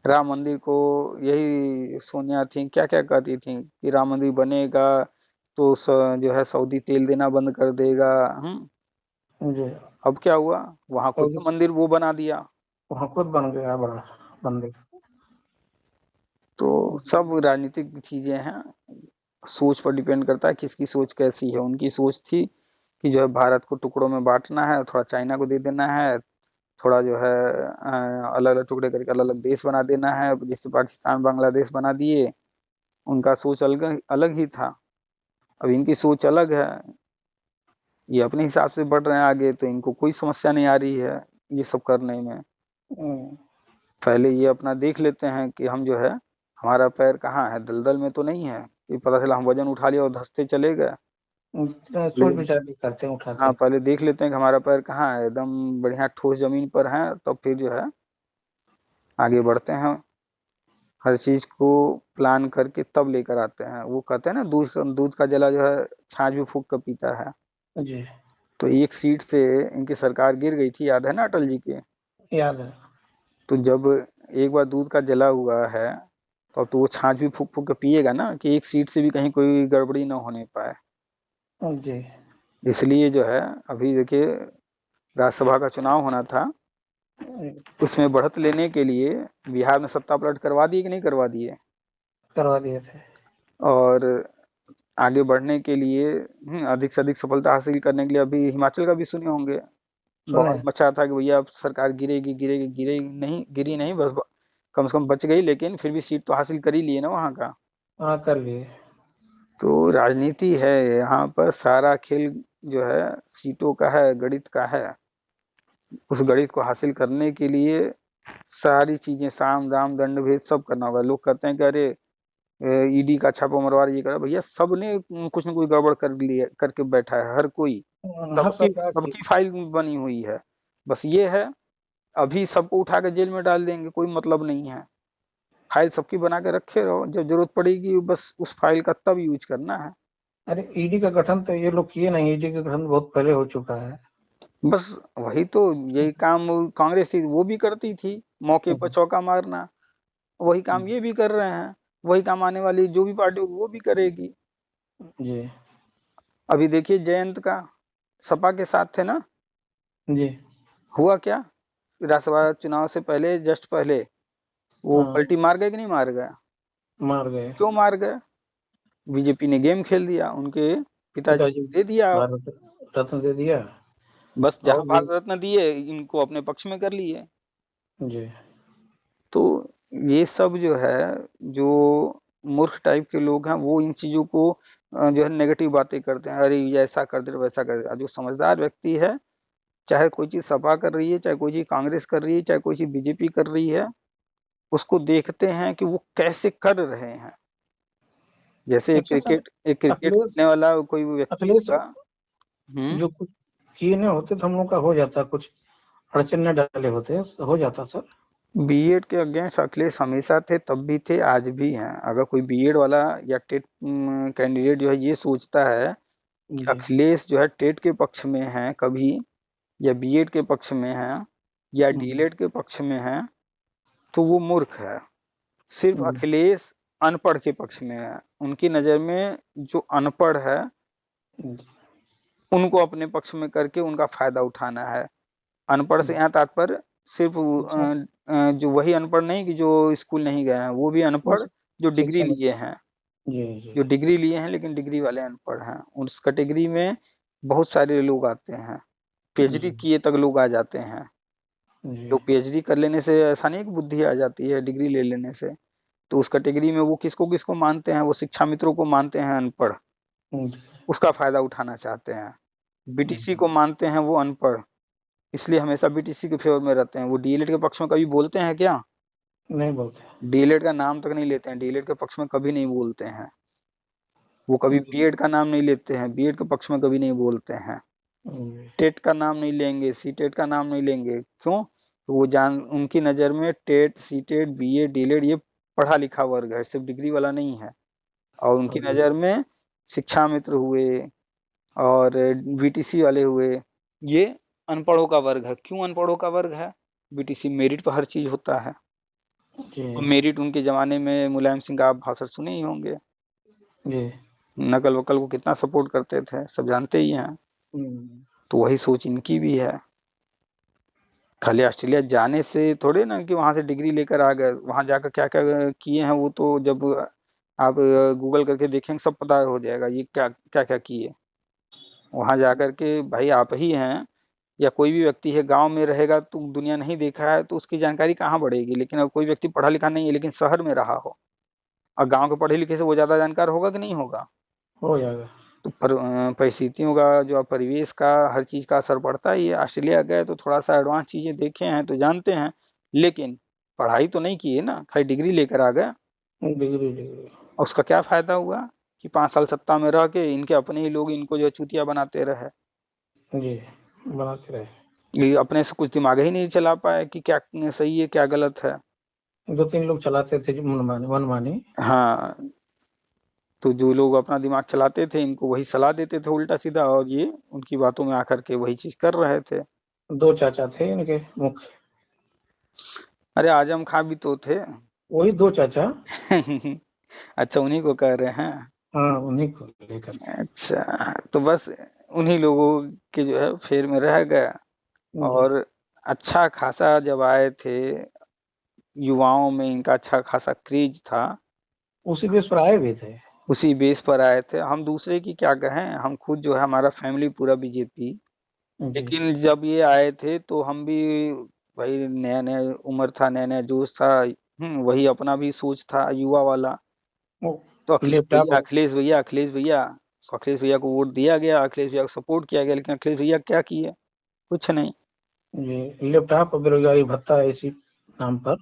राम मंदिर को यही सोनिया थी क्या क्या कहती थी कि राम मंदिर बनेगा तो जो है सऊदी तेल देना बंद कर देगा। हम्म। जी अब क्या हुआ? वहां खुद ही तो मंदिर वो बना दिया। वहाँ खुद बन गया बड़ा मंदिर। तो सब राजनीतिक चीजें हैं, सोच पर डिपेंड करता है किसकी सोच कैसी है। उनकी सोच थी कि जो है भारत को टुकड़ों में बांटना है, थोड़ा चाइना को दे देना है, थोड़ा जो है अलग अलग टुकड़े करके अलग अलग देश बना देना है, जिससे पाकिस्तान बांग्लादेश बना दिए। उनका सोच अलग अलग ही था। अब इनकी सोच अलग है, ये अपने हिसाब से बढ़ रहे हैं आगे, तो इनको कोई समस्या नहीं आ रही है ये सब करने में। हम्म, पहले ये अपना देख लेते हैं कि हम जो है हमारा पैर कहाँ है, दलदल में तो नहीं है कि पता चला हम वजन उठा लिया और धंसते चले गए। सोच विचार भी करते हैं उठाते हाँ, हैं। पहले देख लेते हैं कि हमारा पैर कहाँ है, एकदम बढ़िया ठोस जमीन पर है, तब फिर जो है आगे बढ़ते हैं। हर चीज को प्लान करके तब लेकर आते हैं। वो कहते हैं ना, दूध दूध का जला जो है छाछ भी फूक कर पीता है। जी तो एक सीट से इनकी सरकार गिर गई थी, याद है ना अटल जी के? याद है। तो जब एक बार दूध का जला हुआ है तो अब तो वो छाछ भी फूक फूक के पिएगा ना, कि एक सीट से भी कहीं कोई गड़बड़ी ना होने पाए। जी इसलिए जो है अभी देखिए राज्यसभा का चुनाव होना था, उसमें बढ़त लेने के लिए बिहार में सत्ता पलट करवा दिए कि नहीं करवा दिए? करवा दिए थे। और आगे बढ़ने के लिए अधिक से अधिक सफलता हासिल करने के लिए अभी हिमाचल का भी सुने होंगे, सुने। बहुत मचा था कि भैया अब सरकार गिरेगी गिरेगी, गिरेगी नहीं, गिरी नहीं, बस कम से कम बच गई, लेकिन फिर भी सीट तो हासिल कर ही लिए ना वहाँ का। हाँ कर लिए। तो राजनीति है यहाँ पर, सारा खेल जो है सीटों का है, गणित का है। उस गणित को हासिल करने के लिए सारी चीजें साम दाम दंड भेद सब करना होगा। लोग कहते हैं कि अरे ईडी का छापा मरवा रही, ये करा, भैया सबने कुछ ना कुछ गड़बड़ कर लिया करके बैठा है हर कोई। हर सबकी सरकार की। सबकी फाइल बनी हुई है। बस ये है, अभी सबको उठा के जेल में डाल देंगे, कोई मतलब नहीं है। फाइल सबकी बना के रखे रहो, जब जरूरत पड़ेगी बस उस फाइल का तब यूज करना है। अरे ईडी का गठन तो ये लोग किए नहीं, ईडी का गठन बहुत पहले हो चुका है। बस वही तो, यही काम कांग्रेस थी वो भी करती थी, मौके पर चौका मारना। वही काम ये भी कर रहे हैं, वही काम आने वाली जो भी पार्टी होगी वो भी करेगी। जी अभी देखिए जयंत का, सपा के साथ थे ना, जी हुआ क्या? राज्यसभा चुनाव से पहले, जस्ट पहले वो हाँ पलटी मार गए कि नहीं मार गए? मार गए। क्यों मार गए? बीजेपी ने गेम खेल दिया, उनके पिताजी पिताजी को दे दिया। भारत रत्न दे दिया। बस और जहां भी। भारत रत्न दिए इनको अपने पक्ष में कर लिए। जी तो ये सब जो है, जो मूर्ख टाइप के लोग हैं वो इन चीजों को जो है नेगेटिव बातें करते हैं, अरे ये ऐसा कर दे वैसा कर दे। जो समझदार व्यक्ति है, चाहे कोई चीज सपा कर रही है, चाहे कोई चीज कांग्रेस कर रही है, चाहे कोई चीज बीजेपी कर रही है, उसको देखते हैं कि वो कैसे कर रहे हैं। जैसे अच्छा सर। एक क्रिकेट अखिलेश खेलने वाला कोई भी व्यक्ति अखिलेश होगा। हम्म। जो कुछ किए नहीं होते तो हम लोग का हो जाता, कुछ अड़चन न डाले होते हो जाता सर। बीएड के अगेंस्ट अखिलेश हमेशा थे, तब भी थे, आज भी हैं। अगर कोई बीएड वाला या टेट कैंडिडेट जो है ये सोचता है कि जी अखिलेश जो है टेट के पक्ष में है कभी, या बीएड के पक्ष में है, या जी डीएलएड के पक्ष में है, तो वो मूर्ख है। सिर्फ जी अखिलेश अनपढ़ के पक्ष में है। उनकी नज़र में जो अनपढ़ है जी उनको अपने पक्ष में करके उनका फायदा उठाना है। अनपढ़ से यहाँ तात्पर्य सिर्फ जी जो वही अनपढ़ नहीं कि जो स्कूल नहीं गए हैं, वो भी अनपढ़ जो डिग्री शिक्षा में। लिए हैं, जी जी जो डिग्री लिए हैं लेकिन डिग्री वाले अनपढ़ हैं। उस कैटेगरी में बहुत सारे लोग आते हैं, पीएचडी जी किए तक लोग आ जाते हैं। जी लोग पीएचडी कर लेने से ऐसा नहीं कि बुद्धि आ जाती है डिग्री ले लेने से। तो उस कैटेगरी में वो किसको किसको मानते हैं, वो शिक्षा मित्रों को मानते हैं अनपढ़, जी उसका फायदा उठाना चाहते हैं। बीटीसी जी, को मानते हैं वो अनपढ़, इसलिए हमेशा बीटीसी के फेवर में रहते हैं। वो डीएलएड के पक्ष में कभी बोलते हैं क्या? नहीं बोलते। डीएलएड का नाम तक नहीं लेते हैं, डीएलएड के पक्ष में कभी नहीं बोलते हैं। वो कभी जी बीएड का नाम नहीं लेते हैं, बीएड के पक्ष में कभी नहीं बोलते हैं। टेट का नाम नहीं लेंगे, सी टेट का नाम नहीं लेंगे। क्यों? वो उनकी नज़र में टेट, सी टेट, BA, डीलेड ये पढ़ा लिखा वर्ग है, सिर्फ डिग्री वाला नहीं है। और उनकी नज़र में शिक्षा मित्र हुए और BTC वाले हुए, ये अनपढ़ों का वर्ग है। क्यों अनपढ़ों का वर्ग है? BTC मेरिट पर हर चीज होता है। और मेरिट उनके जमाने में मुलायम सिंह का आप भाषण सुने ही होंगे, नकल वकल को कितना सपोर्ट करते थे, सब जानते ही हैं। तो वही सोच इनकी भी है। खाली ऑस्ट्रेलिया जाने से थोड़े ना कि वहां से डिग्री लेकर आ गए, वहां जाकर क्या क्या किए हैं वो तो जब आप गूगल करके देखेंगे सब पता हो जाएगा ये क्या क्या क्या किए। वहां जाकर के भाई आप ही हैं या कोई भी व्यक्ति है गांव में रहेगा तो दुनिया नहीं देखा है तो उसकी जानकारी कहाँ बढ़ेगी। लेकिन अब कोई व्यक्ति पढ़ा लिखा नहीं है लेकिन शहर में रहा हो और गांव के पढ़े लिखे से वो ज्यादा जानकार होगा कि नहीं होगा? हो जाएगा। तो परिस्थितियों का जो परिवेश का हर चीज का असर पड़ता ही है। ऑस्ट्रेलिया गए तो थोड़ा सा एडवांस चीजें देखे हैं तो जानते हैं, लेकिन पढ़ाई तो नहीं की है ना, खाली डिग्री लेकर आ गए। डिग्री उसका क्या फायदा हुआ कि 5 साल सत्ता में रह के इनके अपने ही लोग इनको जो चूतिया बनाते रहे, जी बनाते रहे, ये अपने से कुछ दिमाग ही नहीं चला पाए कि क्या सही है क्या गलत है। 2-3 लोग चलाते थे जो मनमानी। हाँ, तो जो लोग अपना दिमाग चलाते थे इनको वही सलाह देते थे उल्टा सीधा, और ये उनकी बातों में आकर के वही चीज कर रहे थे। 2 चाचा थे इनके मुख्य। अरे आजम खां भी तो थे। वही 2 चाचा। अच्छा, उन्हीं को कह रहे हैं। हाँ, उन्हीं को लेकर के। अच्छा, तो बस उन्हीं लोगों के जो है फेर में रह गया। जी, और अच्छा खासा जब आए थे, युवाओं में इनका अच्छा खासा क्रेज था। उसी बेस पर आए भी थे। उसी बेस पर आए थे। हम दूसरे की क्या कहें, हम खुद जो है हमारा फैमिली पूरा बीजेपी। जी, लेकिन जब ये आए थे तो हम भी भाई नया नया उम्र था, नया नया जोश था। वही अपना भी सोच था युवा वाला। वो तो अखिलेश लैपटॉप। भैया, अखिलेश भैया, अखिलेश भैया, तो अखिलेश भैया को वोट दिया गया, अखिलेश भैया को सपोर्ट किया गया। लेकिन अखिलेश भैया क्या किए? कुछ नहीं। जी, लैपटॉप और बेरोजगारी भत्ता इसी नाम पर।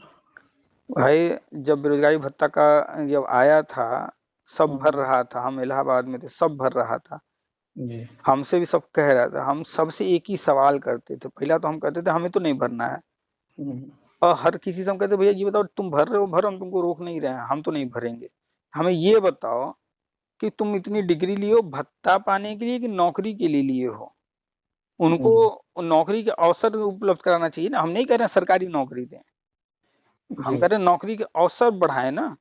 भाई जब बेरोजगारी भत्ता का जब आया था, सब भर हम्म, रहा था। हम इलाहाबाद में थे, सब भर रहा था। जी, हमसे भी सब कह रहा था, हम सबसे एक ही सवाल करते थे। पहला तो हम कहते थे हमें तो नहीं भरना है। हम्म, और हर किसी से हम कहते भैया ये बताओ तुम भर रहे हो, भरो, हम तुमको रोक नहीं रहे हैं, हम तो नहीं भरेंगे। हमें ये बताओ कि तुम इतनी डिग्री लिए भत्ता पाने के लिए कि नौकरी के लिए लिए हो? उनको हम्म, नौकरी के अवसर उपलब्ध कराना चाहिए ना। हम नहीं कह रहे हैं सरकारी नौकरी दें, हम जी, कह रहे हैं नौकरी के अवसर बढ़ाएं ना।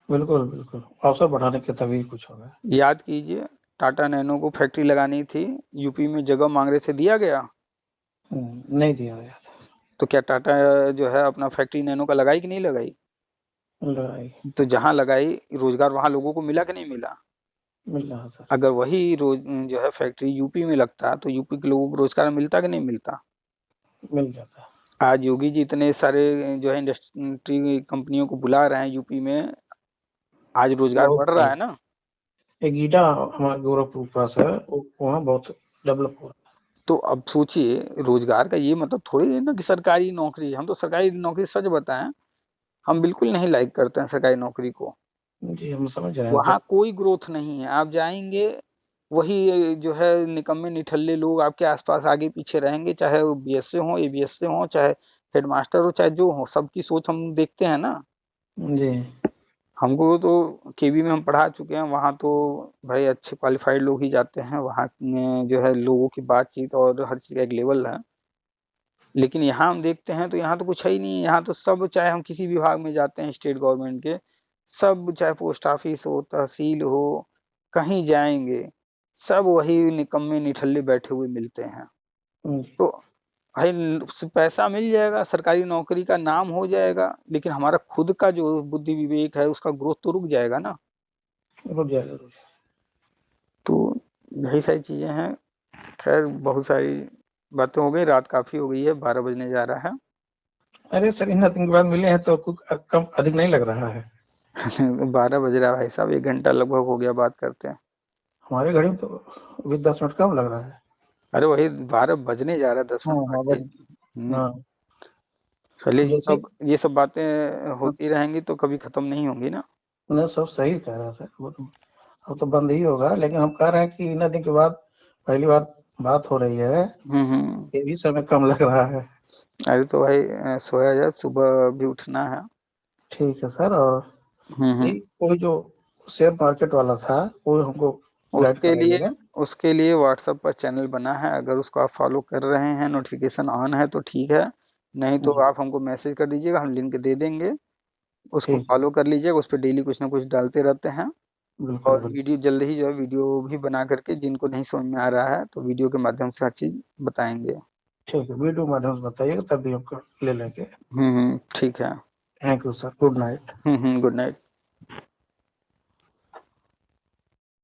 बिल्कुल बिल्कुल, अवसर बढ़ाने के तभी कुछ होगा। याद कीजिए, टाटा नैनो को फैक्ट्री लगानी थी, यूपी में जगह मांग रहे थे, दिया गया? नहीं दिया गया था। तो क्या टाटा जो है अपना फैक्ट्री नैनो का लगाई कि नहीं लगाई? लड़ाई तो जहां लगाई रोजगार वहां लोगों को मिला कि नहीं मिला? मिल रहा था। अगर वही रोज जो है फैक्ट्री यूपी में लगता तो यूपी के लोगों को रोजगार मिलता कि नहीं मिलता? मिल जाता। आज योगी जी इतने सारे जो है इंडस्ट्री कंपनियों को बुला रहे हैं यूपी में, आज रोजगार बहुत बढ़ रहा सही। है ना। एक गीटा हमारे गोरखपुर के पास है, वहाँ बहुत डेवलप हो रहा तो अब सोचिए, रोजगार का ये मतलब थोड़ी है ना कि सरकारी नौकरी। हम तो सरकारी नौकरी, सच बताएं, हम बिल्कुल नहीं लाइक करते हैं सरकारी नौकरी को। है। जी, हम समझ रहे हैं वहां सर। कोई ग्रोथ नहीं है। आप जाएंगे, वही जो है निकम्मे निठल्ले लोग आपके आसपास आगे पीछे रहेंगे, चाहे वो BS से हो, ABS से हो, चाहे हेडमास्टर हो, चाहे जो हो। सबकी सोच हम देखते हैं ना। जी, हमको तो KV में हम पढ़ा चुके हैं, वहाँ तो भाई अच्छे क्वालिफाइड लोग ही जाते हैं। वहाँ में जो है लोगों की बातचीत और हर चीज़ का एक लेवल है। लेकिन यहाँ हम देखते हैं तो यहाँ तो कुछ है ही नहीं। यहाँ तो सब, चाहे हम किसी विभाग में जाते हैं स्टेट गवर्नमेंट के, सब चाहे पोस्ट ऑफिस हो, तहसील हो, कहीं जाएंगे, सब वही निकम्मे निठल्ले बैठे हुए मिलते हैं। जी, तो भाई पैसा मिल जाएगा, सरकारी नौकरी का नाम हो जाएगा, लेकिन हमारा खुद का जो बुद्धि विवेक है उसका ग्रोथ तो रुक जाएगा ना। रुक जाएगा रुक जाएगा। तो यही सारी चीजें हैं। खैर, बहुत सारी बातें हो गई, रात काफी हो गई है, 12 बजने जा रहा है। अरे सर, इन दिन के बाद मिले हैं तो कुछ कम अधिक नहीं लग रहा है। 12 बज रहा है भाई साहब, 1 घंटा लगभग हो गया बात करते हैं। हमारे घड़ी में तो अभी 10 मिनट कम लग रहा है। अरे वही 12 बजने जा रहा है, 10 मिनट हाँ हाँ, बाकी। बस। हाँ, चलिए, ये जैसे सब ये सब बातें होती रहेंगी तो कभी खत्म नहीं होंगी ना। उन्हें सब सही कह रहा था, वो तो अब तो बंद ही होगा, लेकिन हम कह रहे हैं कि इन दिन के बाद पहली बार बात हो रही है, हम्म। ये भी समय कम लग रहा है। अरे तो भाई सोया जाए, सुबह भी उठना है। ठीक है सर। और ये हम्म। कोई जो शेयर मार्केट वाला था, वो हमको गाइड उसके लिए कराइएगा। उसके लिए व्हाट्सएप पर चैनल बना है, अगर उसको आप फॉलो कर रहे हैं, नोटिफिकेशन ऑन है तो ठीक है, नहीं तो जी। आप हमको मैसेज कर दीजिएगा, हम लिंक दे देंगे। उसको ठीक है। फॉलो कर लीजिएगा, उस पर डेली कुछ ना कुछ डालते रहते हैं। बिल्कुल और बिल्कुल। वीडियो जल्द ही जो है वीडियो भी बना करके, जिनको नहीं समझ में आ रहा है तो वीडियो के माध्यम से हर चीज बताएंगे। ठीक है, वीडियो माध्यम से बताइएगा, तभी हमको ले लेंगे। ठीक है। Thank you sir, good night. Good night.